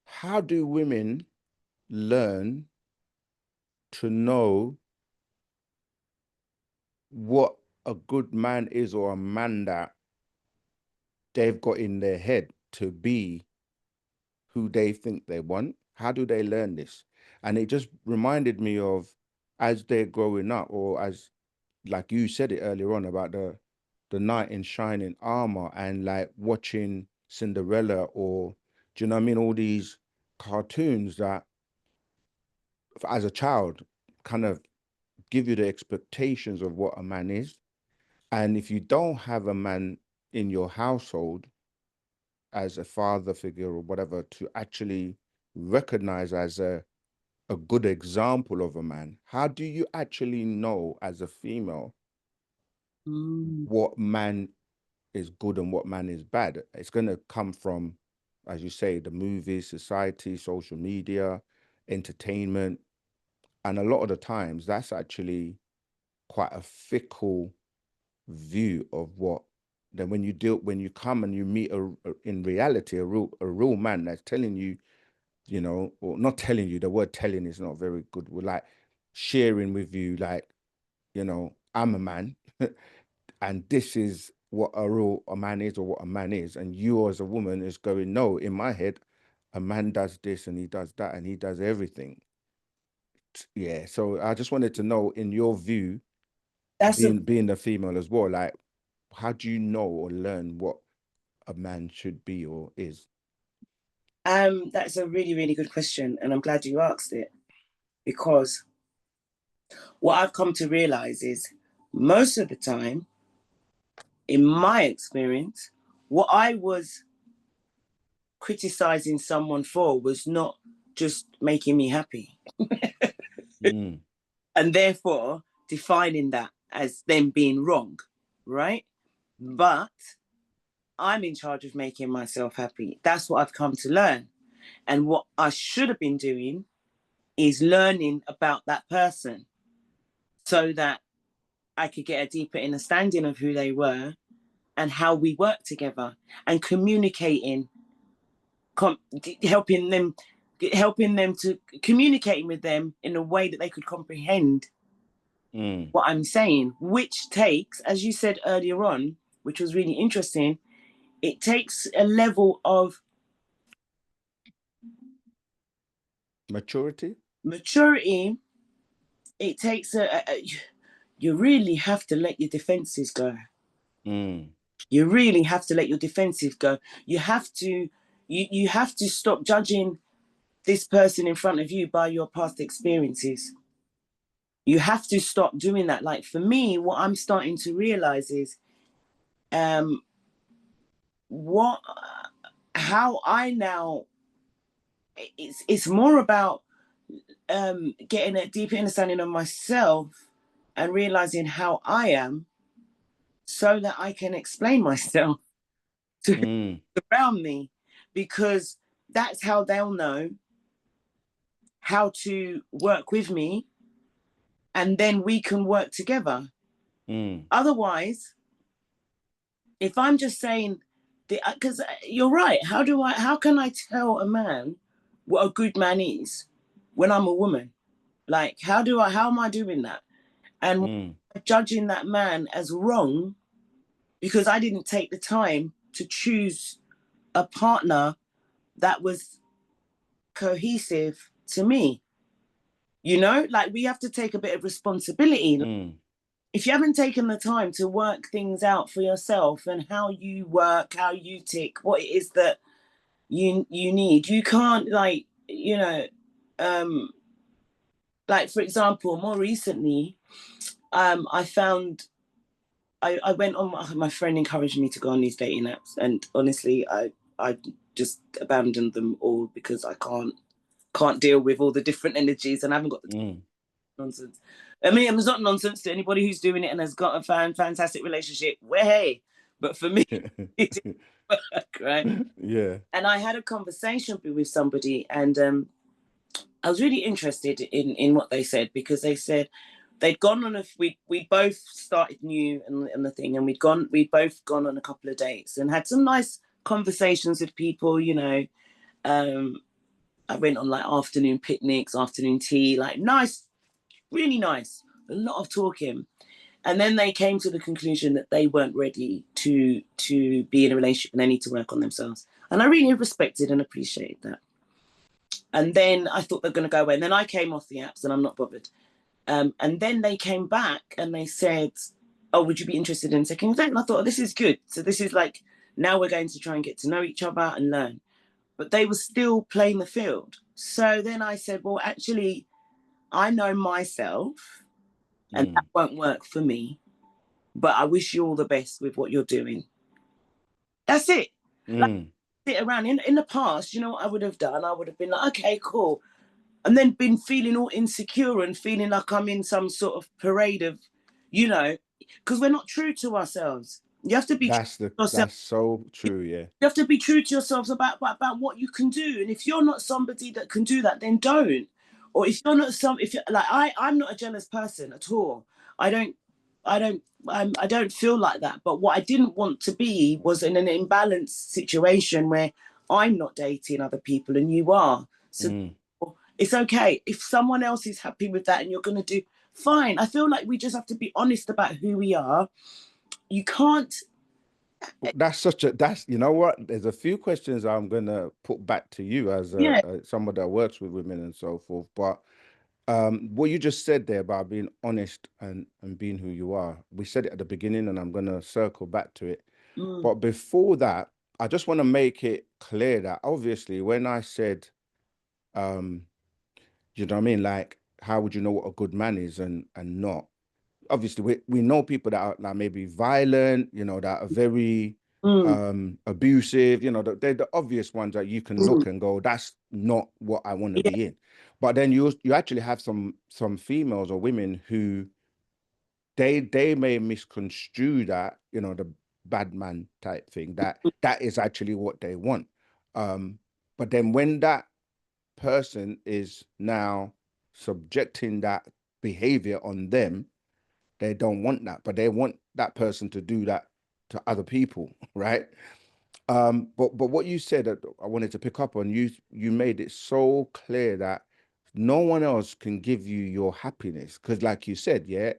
how do women learn to know what a good man is, or a man that they've got in their head to be who they think they want? How do they learn this? And it just reminded me of, as they're growing up, or as, like you said it earlier on, about the knight in shining armor, and like watching Cinderella, or, do you know what I mean, all these cartoons that as a child kind of give you the expectations of what a man is. And if you don't have a man in your household as a father figure or whatever to actually recognize as a good example of a man, how do you actually know as a female what man is good and what man is bad? It's going to come from, as you say, the movies, society, social media, entertainment. And a lot of the times that's actually quite a fickle view of what, then when you come and you meet in reality, a real man that's telling you, you know, or not telling you, the word telling is not very good. We're like sharing with you, like, you know, I'm a man and this is what a man is, or what a man is. And you as a woman is going, no, in my head, a man does this and he does that and he does everything. Yeah. So I just wanted to know, in your view, being a female as well, like, how do you know or learn what a man should be or is? That's a really, really good question, and I'm glad you asked it. Because what I've come to realize is most of the time, in my experience, what I was criticizing someone for was not just making me happy. And therefore defining that as them being wrong, right? But I'm in charge of making myself happy. That's what I've come to learn. And what I should have been doing is learning about that person so that I could get a deeper understanding of who they were and how we work together, and communicating, helping them to communicating with them in a way that they could comprehend what I'm saying, which takes, as you said earlier on, which was really interesting, it takes a level of maturity. It takes you really have to let your defenses go. You really have to let your defensive go. You have to stop judging this person in front of you by your past experiences. You have to stop doing that. Like for me, what I'm starting to realize is how I now, it's more about getting a deeper understanding of myself and realizing how I am, so that I can explain myself to around me, because that's how they'll know how to work with me, and then we can work together. Otherwise, if I'm just saying, because you're right, how can I tell a man what a good man is when I'm a woman? Like, how am I doing that? And judging that man as wrong because I didn't take the time to choose a partner that was cohesive to me. You know, like we have to take a bit of responsibility. If you haven't taken the time to work things out for yourself and how you work, how you tick, what it is that you need, you can't, like, you know, like for example, more recently, I found I went on, my friend encouraged me to go on these dating apps, and honestly, I just abandoned them all because I can't deal with all the different energies, and I haven't got the nonsense. I mean, it's not nonsense to anybody who's doing it and has got a fantastic relationship. Well, hey, but for me, it didn't work, right? Yeah. And I had a conversation with somebody, and I was really interested in what they said, because they said they'd gone on we both started new and the thing, and we'd both gone on a couple of dates and had some nice conversations with people, you know. I went on like afternoon picnics, afternoon tea, like nice, really nice, a lot of talking. And then they came to the conclusion that they weren't ready to be in a relationship and they need to work on themselves. And I really respected and appreciated that. And then I thought they're going to go away. And then I came off the apps and I'm not bothered. And then they came back and they said, oh, would you be interested in second date? And I thought, oh, this is good. So this is like, now we're going to try and get to know each other and learn. But they were still playing the field. So then I said, well, actually, I know myself and that won't work for me. But I wish you all the best with what you're doing. That's it. Like, sit around. In the past, you know what I would have done? I would have been like, okay, cool. And then been feeling all insecure and feeling like I'm in some sort of parade of, you know, because we're not true to ourselves. You have to be That's so true, yeah. You have to be true to yourselves about what you can do. And if you're not somebody that can do that, then don't. Or if you're not I'm not a jealous person at all. I don't feel like that. But what I didn't want to be was in an imbalanced situation where I'm not dating other people and you are. So it's okay. If someone else is happy with that and you're going to do fine. I feel like we just have to be honest about who we are. You can't. That's you know what? There's a few questions I'm going to put back to you as someone that works with women and so forth. But what you just said there about being honest and being who you are, we said it at the beginning and I'm going to circle back to it. But before that, I just want to make it clear that obviously when I said, you know what I mean? Like how would you know what a good man is and not? Obviously, we know people that are like maybe violent, you know, that are very abusive, you know, they're the obvious ones that you can look and go, that's not what I want to be in. But then you actually have some females or women who they may misconstrue that, you know, the bad man type thing, that is actually what they want. But then when that person is now subjecting that behavior on them, they don't want that, but they want that person to do that to other people, right? But what you said that I wanted to pick up on, you made it so clear that no one else can give you your happiness, because like you said, yeah,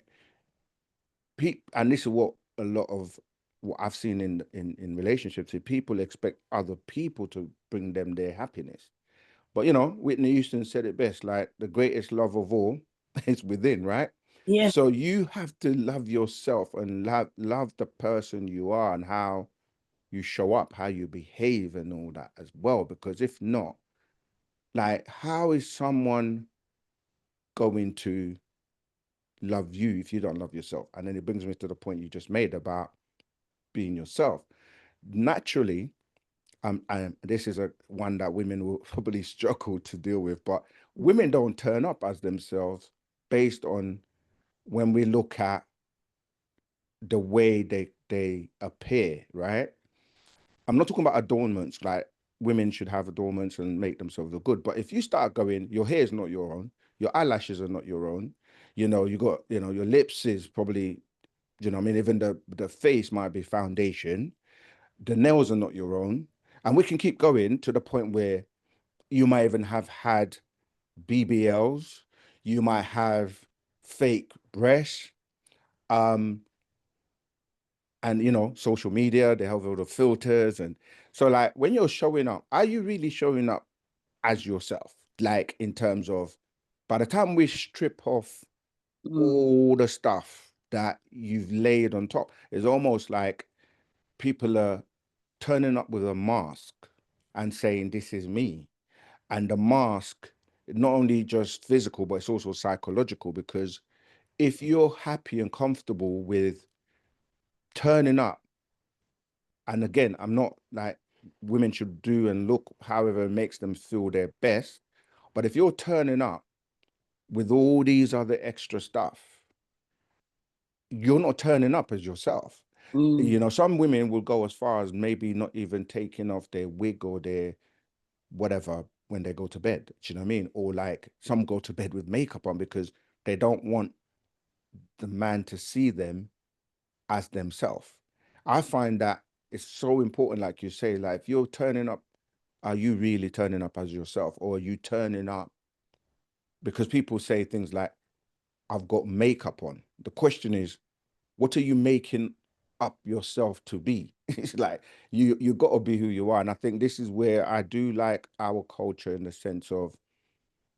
and this is what a lot of what I've seen in relationships is people expect other people to bring them their happiness. But you know, Whitney Houston said it best, like the greatest love of all is within, right? Yeah. So you have to love yourself and love the person you are and how you show up, how you behave and all that as well. Because if not, like, how is someone going to love you if you don't love yourself? And then it brings me to the point you just made about being yourself. Naturally, and this is one that women will probably struggle to deal with, but women don't turn up as themselves based on when we look at the way they appear, right? I'm not talking about adornments, like women should have adornments and make themselves look good. But if you start going, your hair is not your own, your eyelashes are not your own, you know, you got, you know, your lips is probably, you know, I mean, even the face might be foundation, the nails are not your own. And we can keep going to the point where you might even have had BBLs, you might have fake breasts, and you know, social media, they have all the filters. And so like when you're showing up, are you really showing up as yourself? Like in terms of, by the time we strip off all the stuff that you've laid on top, it's almost like people are turning up with a mask and saying, this is me. And the mask, not only just physical, but it's also psychological, because if you're happy and comfortable with turning up, and again, I'm not like women should do and look however it makes them feel their best, but if you're turning up with all these other extra stuff, you're not turning up as yourself. You know, some women will go as far as maybe not even taking off their wig or their whatever when they go to bed. Do you know what I mean? Or like some go to bed with makeup on because they don't want the man to see them as themselves. I find that it's so important, like you say, like if you're turning up, are you really turning up as yourself, or are you turning up because people say things like, I've got makeup on? The question is, what are you making up yourself to be? It's like you got to be who you are. And I think this is where I do like our culture, in the sense of,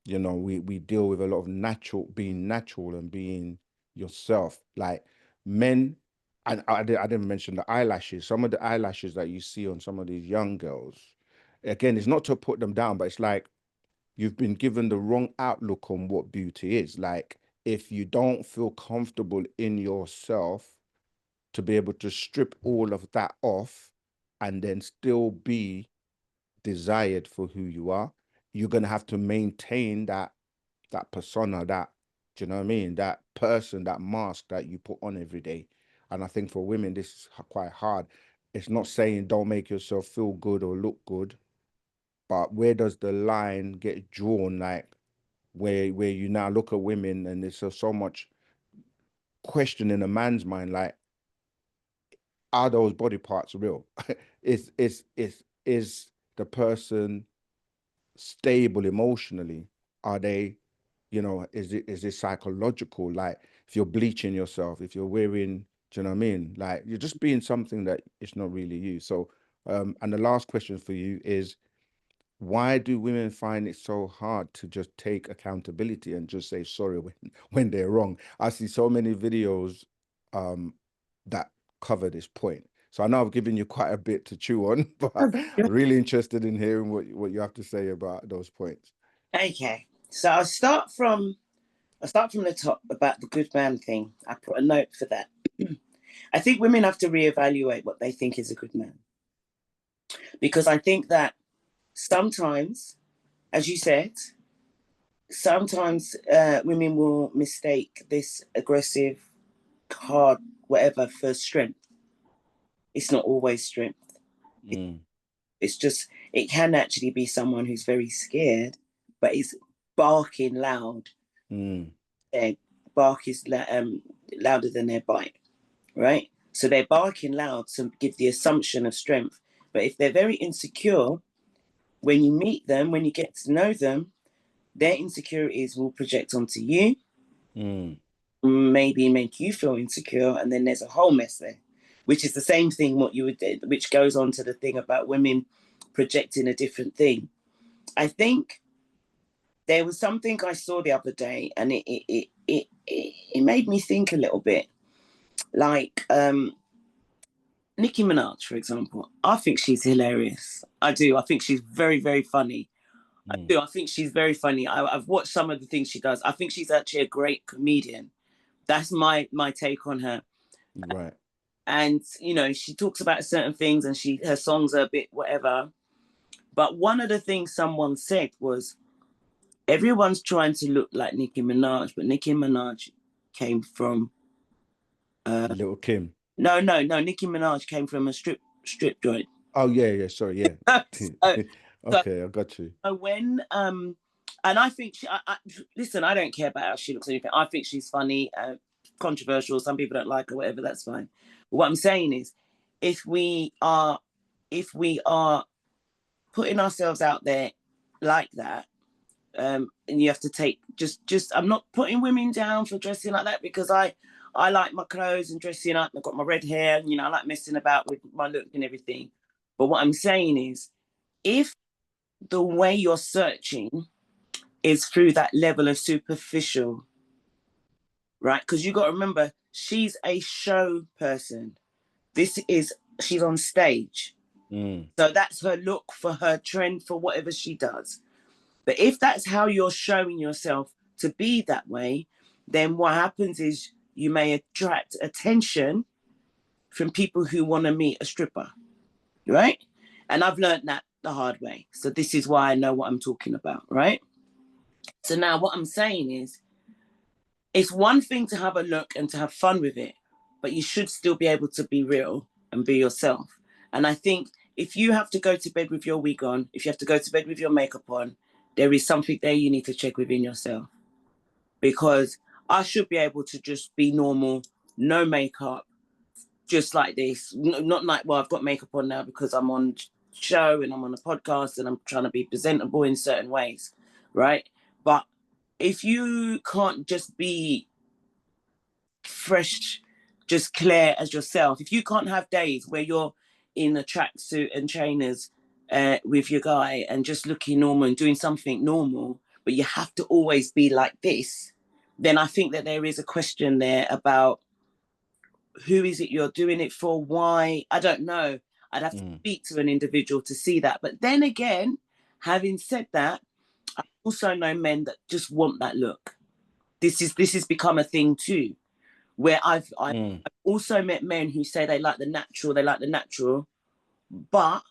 you know, we deal with a lot of being natural and being yourself. Like men, and I didn't mention the eyelashes. Some of the eyelashes that you see on some of these young girls, again, it's not to put them down, but it's like you've been given the wrong outlook on what beauty is. Like if you don't feel comfortable in yourself to be able to strip all of that off and then still be desired for who you are, you're going to have to maintain that persona, that, do you know what I mean, that person, that mask that you put on every day. And I think for women this is quite hard. It's not saying don't make yourself feel good or look good, but where does the line get drawn? Like where you now look at women and there's so much question in a man's mind, like, are those body parts real? is the person stable emotionally? Are they, you know, is it psychological? Like if you're bleaching yourself, if you're wearing, do you know what I mean? Like you're just being something that it's not really you. So, and the last question for you is, why do women find it so hard to just take accountability and just say sorry when they're wrong? I see so many videos that cover this point. So I know I've given you quite a bit to chew on, but really interested in hearing what you have to say about those points. Okay, so I'll start from I'll start from the top about the good man thing. I put a note for that. I think women have to reevaluate what they think is a good man. Because I think that sometimes, as you said, sometimes women will mistake this aggressive, hard, whatever, for strength. It's not always strength. It's just, it can actually be someone who's very scared, but is barking loud. Their bark is louder than their bite, right? So they're barking loud to give the assumption of strength. But if they're very insecure, when you meet them, when you get to know them, their insecurities will project onto you, maybe make you feel insecure, and then there's a whole mess there, which is the same thing what you would do, which goes on to the thing about women projecting a different thing. I think there was something I saw the other day, and it made me think a little bit. Like Nicki Minaj, for example. I think she's hilarious. I do. I think she's very, very funny. I do. I think she's very funny. I've watched some of the things she does. I think she's actually a great comedian. That's my take on her. Right. And, you know, she talks about certain things and her songs are a bit whatever. But one of the things someone said was, everyone's trying to look like Nicki Minaj, but Nicki Minaj came from... Little Kim. No. Nicki Minaj came from a strip joint. Oh, yeah. Sorry, yeah. Okay, I got you. When and I think listen, I don't care about how she looks or anything. I think she's funny, controversial. Some people don't like her, whatever. That's fine. But what I'm saying is, if we are putting ourselves out there like that, and you have to take just. I'm not putting women down for dressing like that, because I like my clothes and dressing up. I've got my red hair, and, you know, I like messing about with my look and everything. But what I'm saying is, if the way you're searching is through that level of superficial, right? Because you got to remember, she's a show person. She's on stage. So that's her look, for her trend, for whatever she does. But if that's how you're showing yourself to be that way, then what happens is you may attract attention from people who want to meet a stripper, right? And I've learned that the hard way. So this is why I know what I'm talking about, right? So now what I'm saying is, it's one thing to have a look and to have fun with it, but you should still be able to be real and be yourself. And I think if you have to go to bed with your wig on, if you have to go to bed with your makeup on, there is something there you need to check within yourself. Because I should be able to just be normal, no makeup, just like this. Not like, well, I've got makeup on now because I'm on show and I'm on a podcast and I'm trying to be presentable in certain ways, right? But if you can't just be fresh, just clear as yourself, if you can't have days where you're in a tracksuit and trainers with your guy and just looking normal and doing something normal, but you have to always be like this, then I think that there is a question there about who is it you're doing it for? Why? I don't know. I'd have to speak to an individual to see that. But then again, having said that, I also know men that just want that look. This has become a thing too, where I've also met men who say they like the natural, but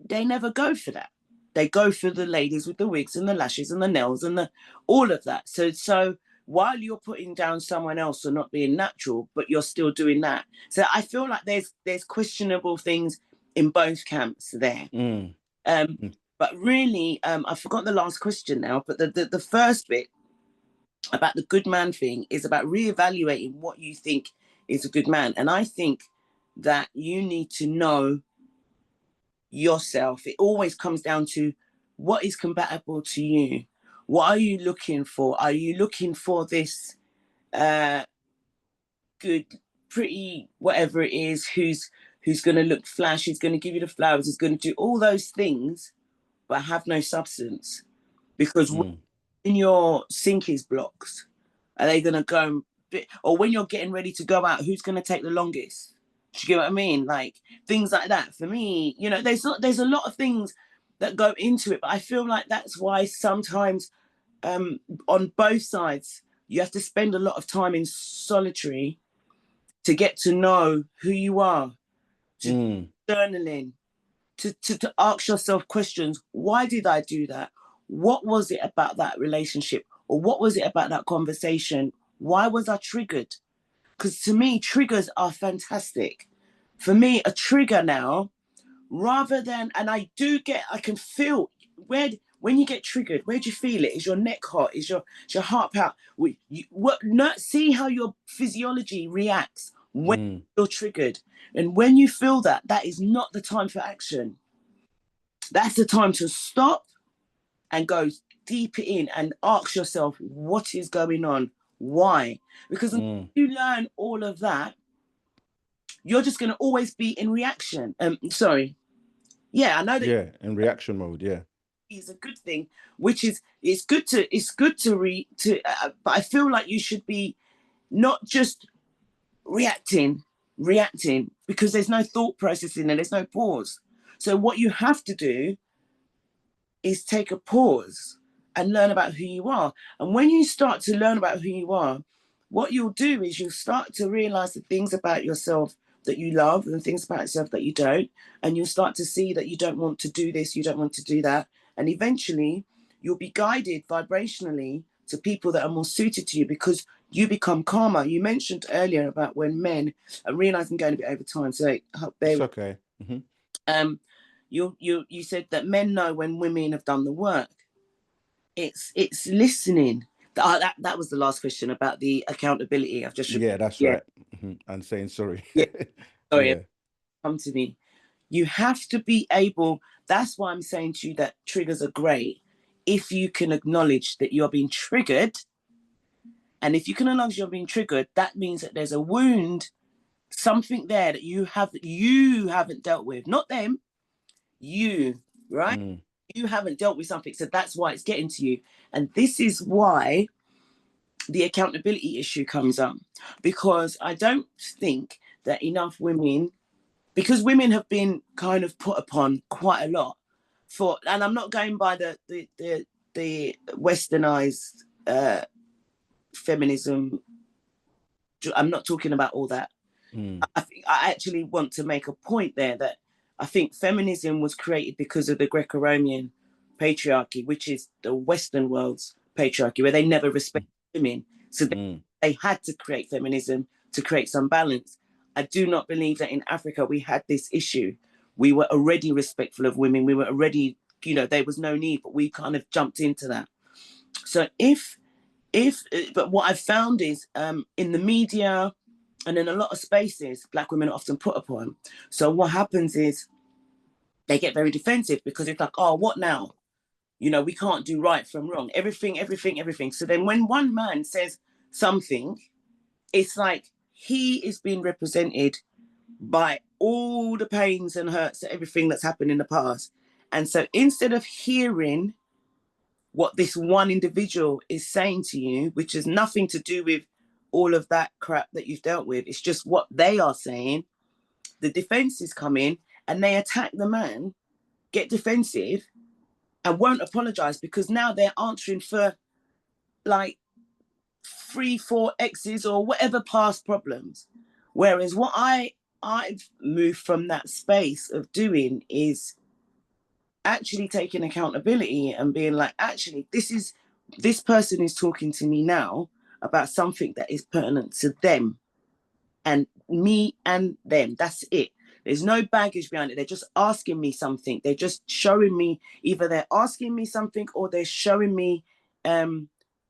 they never go for that. They go for the ladies with the wigs and the lashes and the nails and all of that. So while you're putting down someone else for not being natural, but you're still doing that. So I feel like there's questionable things in both camps there. But really, I forgot the last question now, but the first bit about the good man thing is about reevaluating what you think is a good man. And I think that you need to know yourself. It always comes down to what is compatible to you. What are you looking for? Are you looking for this good, pretty, whatever it is, who's going to look flash, who's going to give you the flowers, who's going to do all those things, but have no substance? Because when your sink is blocked, are they going to go, or when you're getting ready to go out, who's going to take the longest? Do you get what I mean? Like things like that. For me, you know, there's a lot of things that go into it, but I feel like that's why sometimes on both sides, you have to spend a lot of time in solitary to get to know who you are, to journaling, to ask yourself questions. Why did I do that? What was it about that relationship? Or what was it about that conversation? Why was I triggered? Because to me, triggers are fantastic. For me, a trigger now, rather than, and I can feel when you get triggered, where do you feel it? Is your neck hot? Is your heart pound? See how your physiology reacts when you're triggered. And when you feel that, that is not the time for action. That's the time to stop and go deep in and ask yourself, what is going on? Why? Because until you learn all of that, you're just going to always be in reaction. Yeah, I know that. Yeah, in reaction mode. Yeah, is a good thing, which is it's good to but I feel like you should be not just reacting, because there's no thought processing and there's no pause. So what you have to do is take a pause and learn about who you are. And when you start to learn about who you are, what you'll do is you'll start to realize the things about yourself that you love and things about yourself that you don't. And you'll start to see that you don't want to do this, you don't want to do that. And eventually you'll be guided vibrationally to people that are more suited to you because you become calmer. You mentioned earlier about when men, I realize I'm going a bit over time, so it's okay. You said that men know when women have done the work. It's listening. That was the last question about the accountability. I've just right. And saying sorry. Sorry, come to me. You have to be able. That's why I'm saying to you that triggers are great if you can acknowledge that you're being triggered. And if you can acknowledge you're being triggered, that means that there's a wound, something there that you haven't dealt with, not them. You, right? You haven't dealt with something, so that's why it's getting to you. And this is why the accountability issue comes up, because I don't think that enough women, because women have been kind of put upon quite a lot and I'm not going by the westernized feminism. I'm not talking about all that. I actually want to make a point there that I think feminism was created because of the Greco-Roman patriarchy, which is the Western world's patriarchy, where they never respect women. So they had to create feminism to create some balance. I do not believe that in Africa we had this issue. We were already respectful of women. We were already, there was no need, but we kind of jumped into that. So but what I've found is in the media, and in a lot of spaces, Black women are often put upon. So what happens is they get very defensive because it's like, oh, what now? We can't do right from wrong. Everything. So then when one man says something, it's like he is being represented by all the pains and hurts, everything that's happened in the past. And so instead of hearing what this one individual is saying to you, which has nothing to do with all of that crap that you've dealt with, it's just what they are saying, the defenses come in and they attack the man, get defensive, and won't apologize because now they're answering for like 3-4 exes or whatever past problems. Whereas what I've moved from that space of doing is actually taking accountability and being like, actually, this person is talking to me now about something that is pertinent to them and me and them. That's it. There's no baggage behind it. They're just asking me something. They're just showing me, either they're asking me something or they're showing me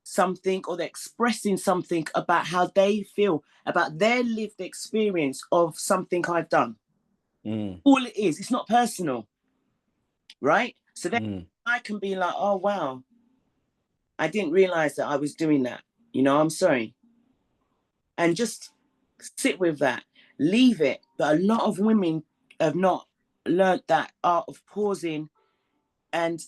something, or they're expressing something about how they feel, about their lived experience of something I've done. All it is, it's not personal, right? So then I can be like, oh, wow, I didn't realize that I was doing that. I'm sorry. And just sit with that, leave it. But a lot of women have not learned that art of pausing and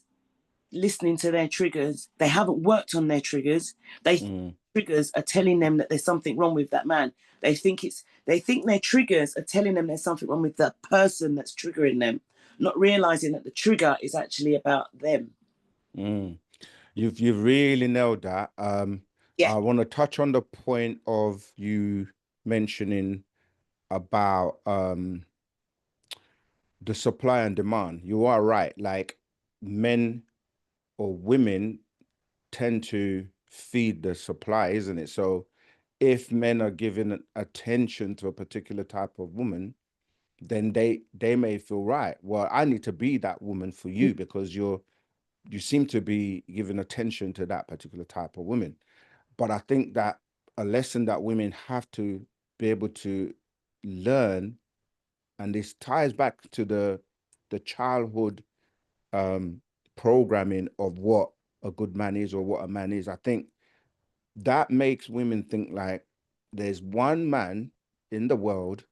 listening to their triggers. They haven't worked on their triggers. Triggers are telling them that there's something wrong with that man. They think their triggers are telling them there's something wrong with the person that's triggering them, not realizing that the trigger is actually about them. You've really nailed that. Yeah. I want to touch on the point of you mentioning about the supply and demand. You are right. Like men or women tend to feed the supply, isn't it? So if men are giving attention to a particular type of woman, then they may feel, right, well, I need to be that woman for you because you seem to be giving attention to that particular type of woman. But I think that a lesson that women have to be able to learn, and this ties back to the childhood programming of what a good man is or what a man is. I think that makes women think like there's one man in the world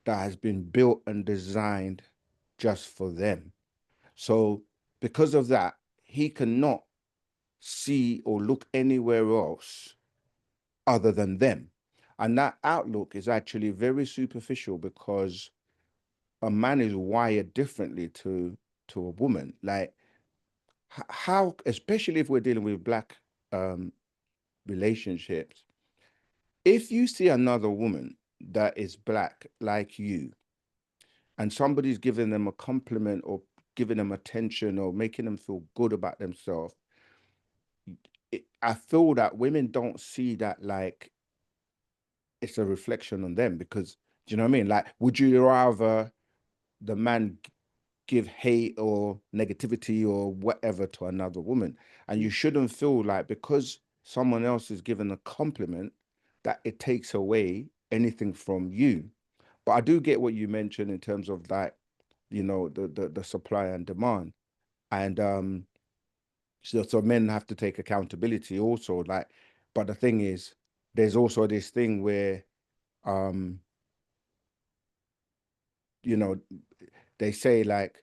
that has been built and designed just for them. So because of that, he cannot see or look anywhere else other than them. And that outlook is actually very superficial because a man is wired differently to a woman. Like how, especially if we're dealing with black relationships, if you see another woman that is black like you, and somebody's giving them a compliment or giving them attention or making them feel good about themselves, I feel that women don't see that like it's a reflection on them because, do you know what I mean? Like, would you rather the man give hate or negativity or whatever to another woman? And you shouldn't feel like because someone else is giving a compliment that it takes away anything from you. But I do get what you mentioned in terms of like, you know, the supply and demand. And so men have to take accountability also. Like, but the thing is, there's also this thing where um, you know, they say like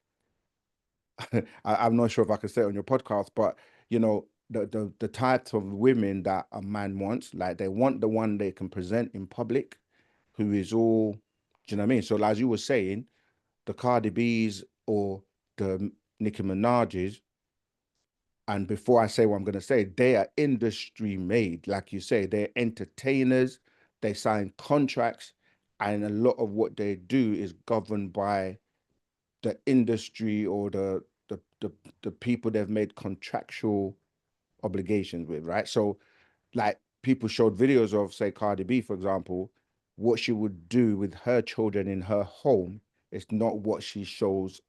I'm not sure if I can say it on your podcast, but you know, the types of women that a man wants, like they want the one they can present in public, who is all, do you know what I mean? So as you were saying, the Cardi B's or the Nicki Minaj's, and before I say what I'm going to say, they are industry made. Like you say, they're entertainers, they sign contracts, and a lot of what they do is governed by the industry or the people they've made contractual obligations with, right? So like people showed videos of, say, Cardi B, for example, what she would do with her children in her home is not what she shows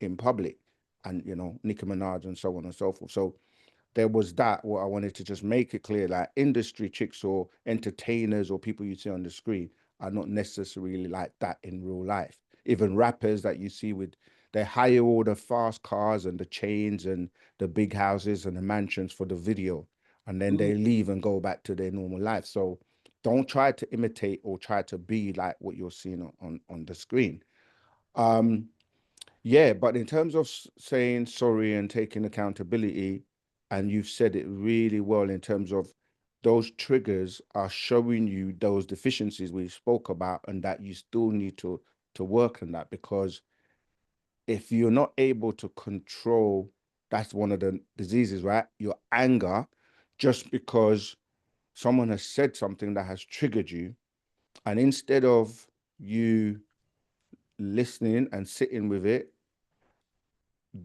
in public. And, you know, Nicki Minaj and so on and so forth. So there was that, what I wanted to just make it clear, like industry chicks or entertainers or people you see on the screen are not necessarily like that in real life. Even rappers that you see with, they hire all the fast cars and the chains and the big houses and the mansions for the video, and then they leave and go back to their normal life. So don't try to imitate or try to be like what you're seeing on the screen. Yeah, but in terms of saying sorry and taking accountability, and you've said it really well in terms of those triggers are showing you those deficiencies we spoke about, and that you still need to work on that, because if you're not able to control, that's one of the diseases, right? Your anger, just because someone has said something that has triggered you, and instead of you listening and sitting with it,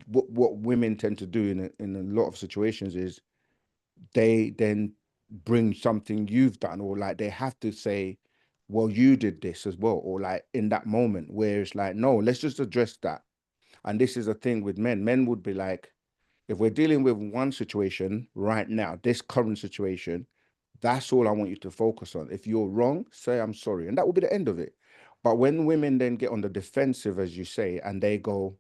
what women tend to do in a lot of situations is they then bring something you've done, or like they have to say, well, you did this as well, or like in that moment where it's like, no, let's just address that. And this is a thing with men would be like, if we're dealing with one situation right now, this current situation, that's all I want you to focus on. If you're wrong, say I'm sorry, and that will be the end of it. But when women then get on the defensive, as you say, and they go,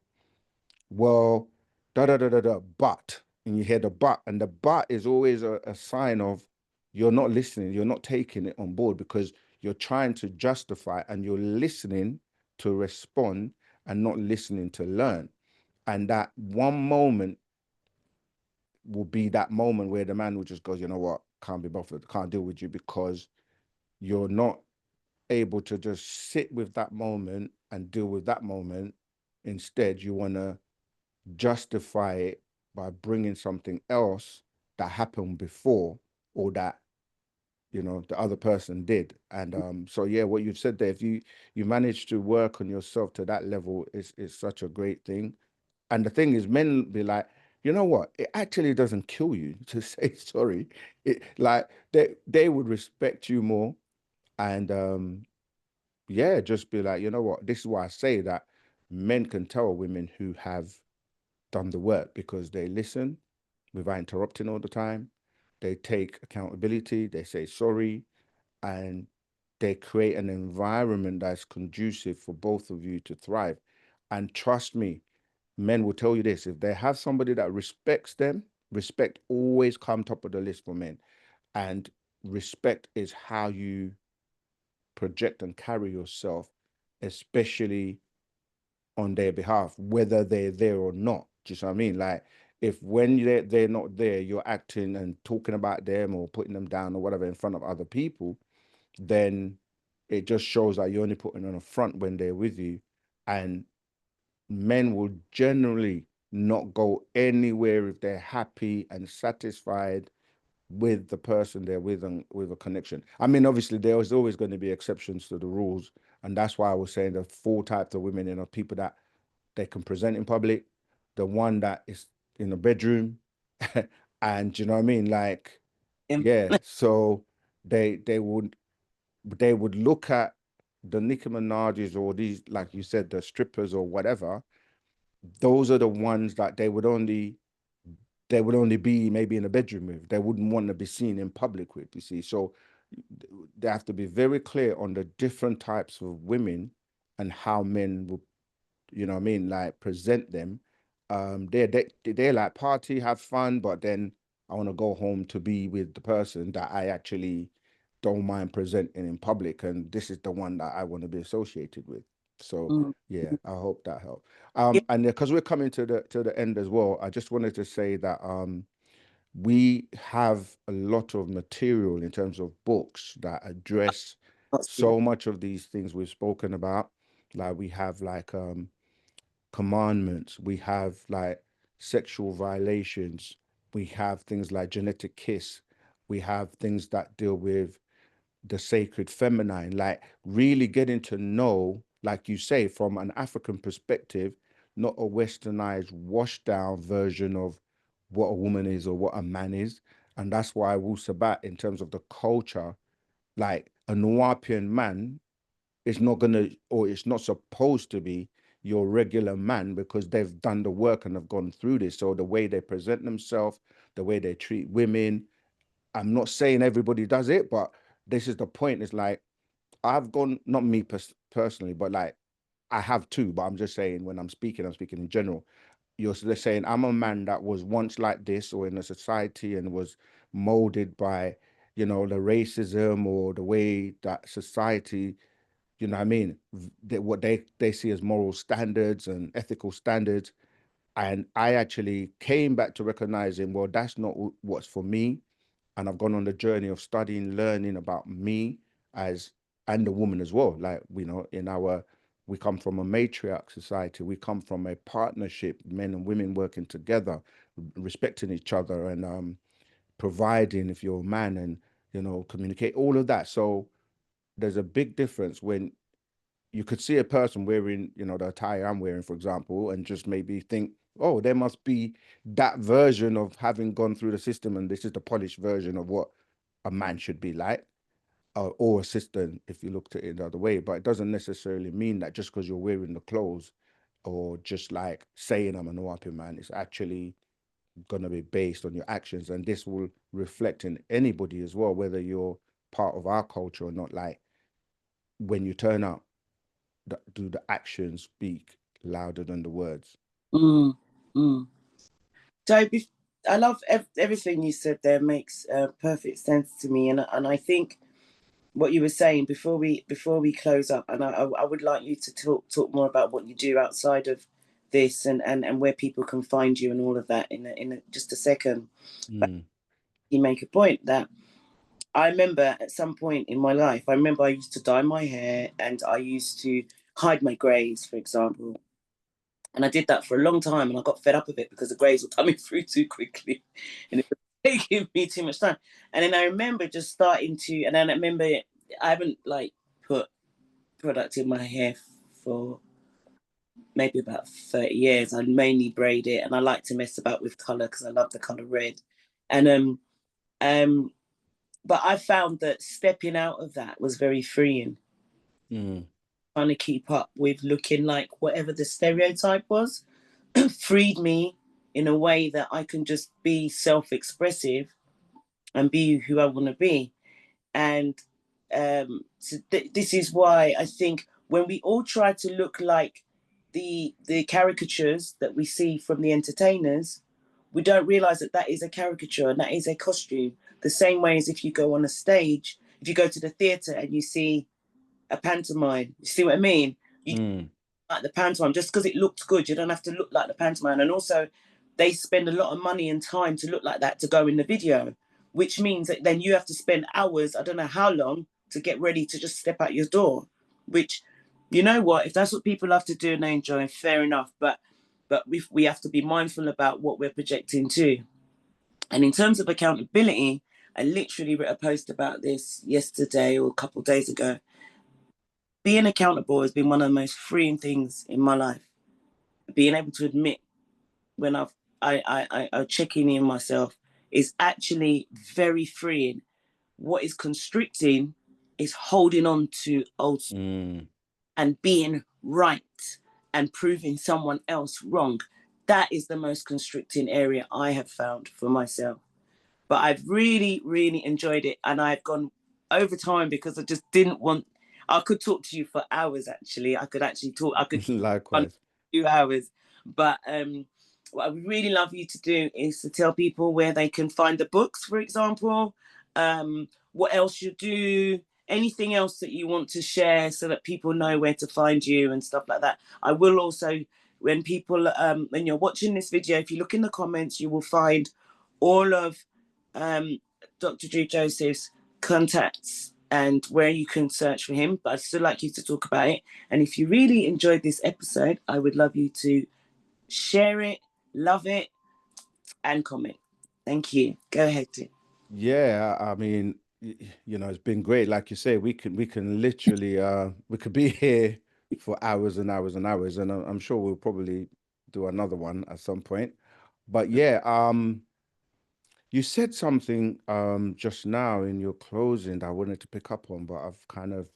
well, da da da da da, but, and you hear the but, and the but is always a sign of you're not listening, you're not taking it on board, because you're trying to justify and you're listening to respond and not listening to learn. And that one moment will be that moment where the man will just go, you know what, can't be bothered, can't deal with you, because you're not able to just sit with that moment and deal with that moment. Instead, you want to justify it by bringing something else that happened before, or that, you know, the other person did. And so yeah, what you've said there, if you manage to work on yourself to that level, is such a great thing. And the thing is, men be like, you know what, it actually doesn't kill you to say sorry. It, like, they would respect you more. And yeah, just be like, you know what, this is why I say that men can tell women who have done the work, because they listen without interrupting all the time. They take accountability, they say sorry, and they create an environment that's conducive for both of you to thrive. And trust me, men will tell you this: if they have somebody that respects them, respect always come top of the list for men. And respect is how you project and carry yourself, especially on their behalf, whether they're there or not. Do you see what I mean? Like, if when they're not there, you're acting and talking about them or putting them down or whatever in front of other people, then it just shows that you're only putting on a front when they're with you. And men will generally not go anywhere if they're happy and satisfied with the person they're with and with a connection. I mean, obviously, there's always going to be exceptions to the rules. And that's why I was saying the four types of women, you know, people that they can present in public, the one that is in the bedroom, and you know what I mean? Like, yeah, so they would look at the Nicki Minaj's or these, like you said, the strippers or whatever. Those are the ones that they would only be maybe in a bedroom with. They wouldn't want to be seen in public with, you see. So they have to be very clear on the different types of women and how men will, you know what I mean, like present them. They're like party, have fun, but then I want to go home to be with the person that I actually don't mind presenting in public, and this is the one that I want to be associated with. So yeah, I hope that helped. And because we're coming to the end as well, I just wanted to say that we have a lot of material in terms of books that address so much of these things we've spoken about. Like, we have like commandments, we have like sexual violations, we have things like genetic kiss, we have things that deal with the sacred feminine, like really getting to know, like you say, from an African perspective, not a westernized, washed down version of what a woman is or what a man is. And that's why Wu Sabat, in terms of the culture, like a Nuwapian man is not gonna, or it's not supposed to be your regular man, because they've done the work and have gone through this. So the way they present themselves, the way they treat women, I'm not saying everybody does it, but this is the point. It's like, I've gone, not me personally, but like I have too, but I'm just saying, when I'm speaking in general. You're saying I'm a man that was once like this, or in a society, and was molded by, you know, the racism or the way that society, you know what I mean, what they see as moral standards and ethical standards. And I actually came back to recognizing, well, that's not what's for me. And I've gone on the journey of studying, learning about me as, and the woman as well. Like, you know, we come from a matriarch society. We come from a partnership, men and women working together, respecting each other, and providing if you're a man, and, you know, communicate, all of that. So there's a big difference when you could see a person wearing, you know, the attire I'm wearing, for example, and just maybe think, oh, there must be that version of having gone through the system, and this is the polished version of what a man should be like, or a sister, if you looked at it the other way. But it doesn't necessarily mean that just because you're wearing the clothes, or just like saying I'm a Nuwapi man, it's actually going to be based on your actions. And this will reflect in anybody as well, whether you're part of our culture or not. Like, when you turn up, do the actions speak louder than the words? Mm, mm. So I love everything you said there. Makes perfect sense to me, and I think what you were saying before we close up, and I would like you to talk more about what you do outside of this, and where people can find you and all of that in just a second. But you make a point that I remember at some point in my life, I remember I used to dye my hair and I used to hide my greys, for example. And I did that for a long time, and I got fed up with it because the greys were coming through too quickly. And taking me too much time. And then I remember just starting to, and then I remember I haven't like put product in my hair for maybe about 30 years. I mainly braid it, and I like to mess about with color because I love the color red. And but I found that stepping out of that was very freeing. Trying to keep up with looking like whatever the stereotype was freed me in a way that I can just be self-expressive and be who I want to be. And so this is why I think when we all try to look like the caricatures that we see from the entertainers, we don't realize that that is a caricature and that is a costume. The same way as if you go on a stage, if you go to the theatre and you see a pantomime, you see what I mean? You like the pantomime just because it looks good. You don't have to look like the pantomime. And also, they spend a lot of money and time to look like that to go in the video, which means that then you have to spend hours, I don't know how long, to get ready to just step out your door. Which, you know what, if that's what people have to do and they enjoy, fair enough. But we have to be mindful about what we're projecting too. And in terms of accountability, I literally wrote a post about this yesterday or a couple of days ago. Being accountable has been one of the most freeing things in my life. Being able to admit when I'm checking in myself is actually very freeing. What is constricting is holding on to old and being right and proving someone else wrong. That is the most constricting area I have found for myself. But I've really, really enjoyed it. And I've gone over time because I just didn't want, I could talk to you for hours, actually. I could actually talk, I could Likewise. 2 hours. But what I would really love you to do is to tell people where they can find the books, for example, what else you do, anything else that you want to share so that people know where to find you and stuff like that. I will also, when people, when you're watching this video, if you look in the comments, you will find all of Dr. Jude Joseph's contacts and where you can search for him. But I'd still like you to talk about it. And if you really enjoyed this episode, I would love you to share it, love it, and comment. Thank you. Go ahead, Tim. Yeah, I mean, you know, it's been great. Like you say, we can literally we could be here for hours and hours and hours, and I'm sure we'll probably do another one at some point. But yeah, you said something just now in your closing that I wanted to pick up on, but I've kind of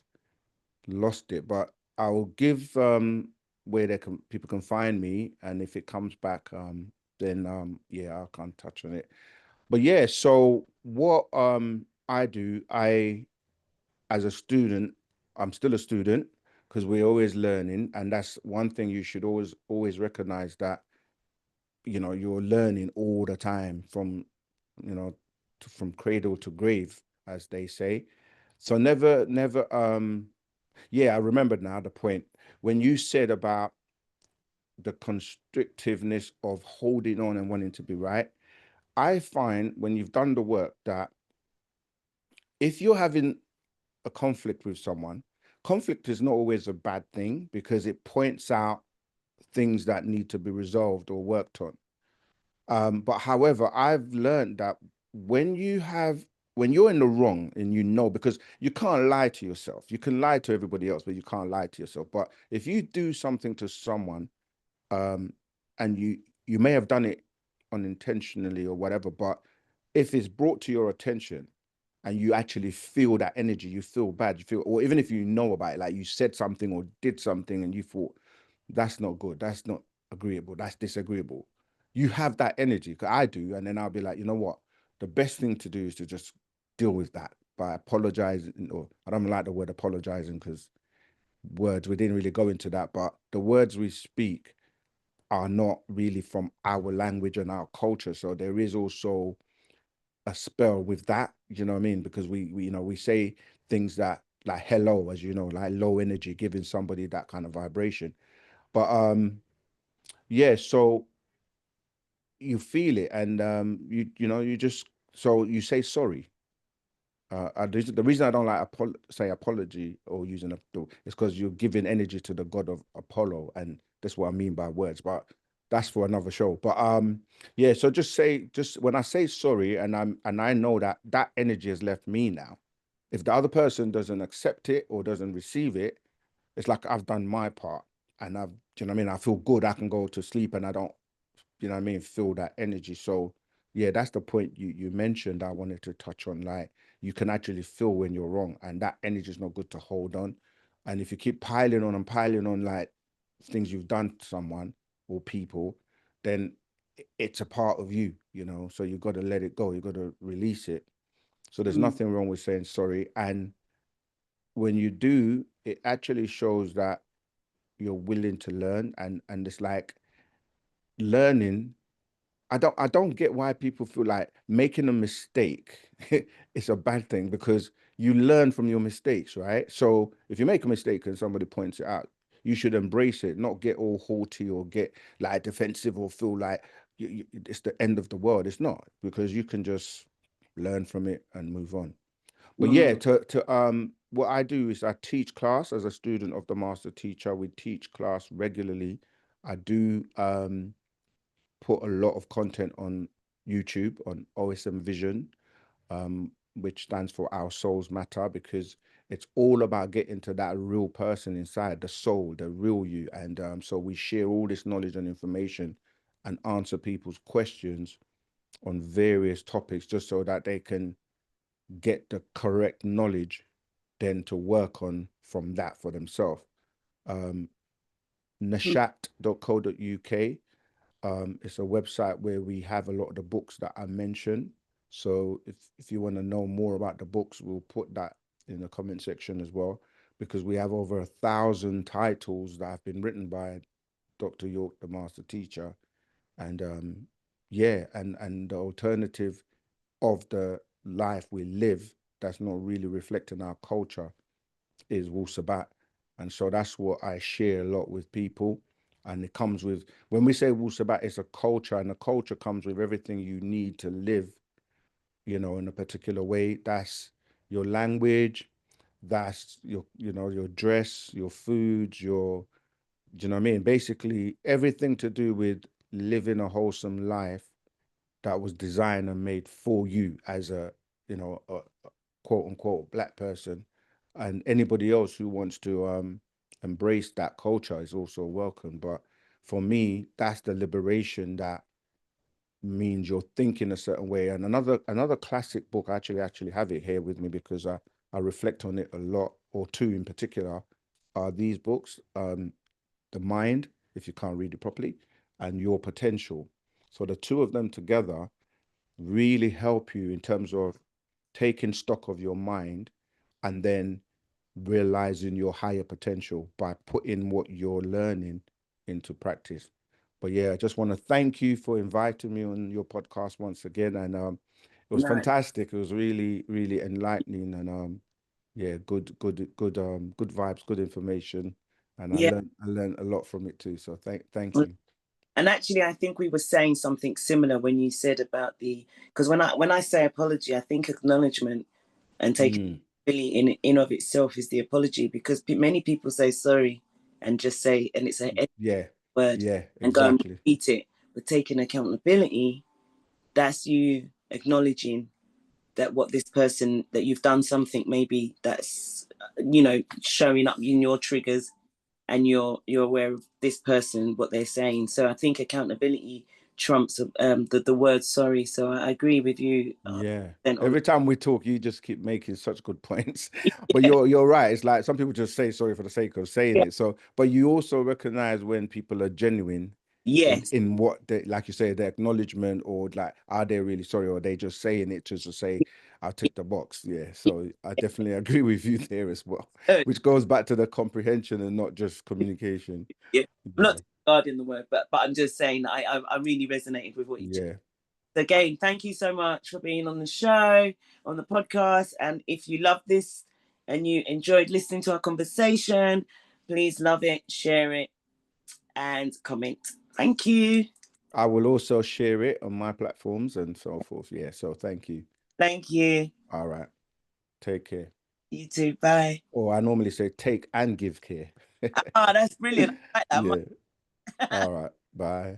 lost it. But I'll give where people can find me, and if it comes back, then yeah, I can't touch on it. But yeah, so what I do, as a student, I'm still a student because we're always learning, and that's one thing you should always recognize, that you know you're learning all the time from you know from cradle to grave, as they say. So never yeah, I remembered now the point when you said about the constrictiveness of holding on and wanting to be right. I find when you've done the work that if you're having a conflict with someone, conflict is not always a bad thing because it points out things that need to be resolved or worked on. But however, I've learned that when you're in the wrong and you know, because you can't lie to yourself, you can lie to everybody else, but you can't lie to yourself. But if you do something to someone, and you may have done it unintentionally or whatever, but if it's brought to your attention and you actually feel that energy, you feel bad, you feel, or even if you know about it, like you said something or did something and you thought, that's not good, that's not agreeable, that's disagreeable. You have that energy, because I do, and then I'll be like, you know what? The best thing to do is to just deal with that by apologizing, or I don't like the word apologizing because words, we didn't really go into that, but the words we speak are not really from our language and our culture. So there is also a spell with that, you know what I mean? Because we you know, we say things that like hello, as you know, like low energy, giving somebody that kind of vibration. But yeah, so you feel it, and you know, you just, so you say sorry. The reason I don't like say apology or using is because you're giving energy to the god of Apollo, and that's what I mean by words. But that's for another show. But yeah, so just when I say sorry, and I know that that energy has left me now. If the other person doesn't accept it or doesn't receive it, it's like I've done my part, and I've, do you know what I mean? I feel good. I can go to sleep and I don't, you know what I mean, feel that energy. So yeah, that's the point you mentioned. I wanted to touch on, like, you can actually feel when you're wrong, and that energy is not good to hold on. And if you keep piling on and piling on, like, things you've done to someone or people, then it's a part of you, you know. So you got to let it go. You got to release it. So there's nothing wrong with saying sorry. And when you do, it actually shows that you're willing to learn. And it's like learning. I don't get why people feel like making a mistake is a bad thing, because you learn from your mistakes, right? So if you make a mistake and somebody points it out, you should embrace it, not get all haughty or get like defensive or feel like it's the end of the world. It's not, because you can just learn from it and move on. But yeah, to what I do is I teach class as a student of the master teacher. We teach class regularly. I do put a lot of content on YouTube on OSM Vision, which stands for Our Souls Matter, because it's all about getting to that real person inside, the soul, the real you. And so we share all this knowledge and information and answer people's questions on various topics, just so that they can get the correct knowledge then to work on from that for themselves. Nashat.co.uk. It's a website where we have a lot of the books that I mentioned. So if you want to know more about the books, we'll put that in the comment section as well, because we have over 1,000 titles that have been written by Dr. York, the master teacher. And yeah, and the alternative of the life we live that's not really reflecting our culture is Wu Sabat. And so that's what I share a lot with people. And it comes with, when we say Wu Sabat, it's a culture, and the culture comes with everything you need to live, you know, in a particular way. That's your language, that's your, you know, your dress, your food, your, do you know what I mean? Basically, everything to do with living a wholesome life that was designed and made for you as a, you know, a quote unquote black person. And anybody else who wants to embrace that culture is also welcome. But for me, that's the liberation that means you're thinking a certain way. And another classic book, I actually have it here with me, because I reflect on it a lot, or two in particular, are these books, The Mind, if you can't read it properly, and Your Potential. So the two of them together really help you in terms of taking stock of your mind and then realizing your higher potential by putting what you're learning into practice. But yeah, I just want to thank you for inviting me on your podcast once again. And it was fantastic. It was really, really enlightening, and yeah, good vibes, good information. And I learned a lot from it too. So thank you. And actually, I think we were saying something similar when you said about because when I say apology, I think acknowledgement and taking really in of itself is the apology, because many people say sorry and just say, and it's a word, and go and repeat it. But taking accountability, that's you acknowledging that what this person, that you've done something maybe that's, you know, showing up in your triggers, and you're aware of this person, what they're saying. So I think accountability trumps the word sorry. So I agree with you. Yeah. Every time we talk, you just keep making such good points. But you're right. It's like some people just say sorry for the sake of saying it. So, but you also recognize when people are genuine. Yes. In what they, like you say, the acknowledgement, or like, are they really sorry, or are they just saying it just to say, I'll tick the box. Yeah. So I definitely agree with you there as well, which goes back to the comprehension and not just communication. Yeah. Not regarding the word, but I'm just saying I really resonated with what you said. Again, thank you so much for being on the show, on the podcast. And if you love this and you enjoyed listening to our conversation, please love it, share it, and comment. Thank you. I will also share it on my platforms and so forth. Yeah. So thank you. Thank you. All right. Take care. You too. Bye. Or I normally say take and give care. That's brilliant. I like that. Yeah. All right. Bye.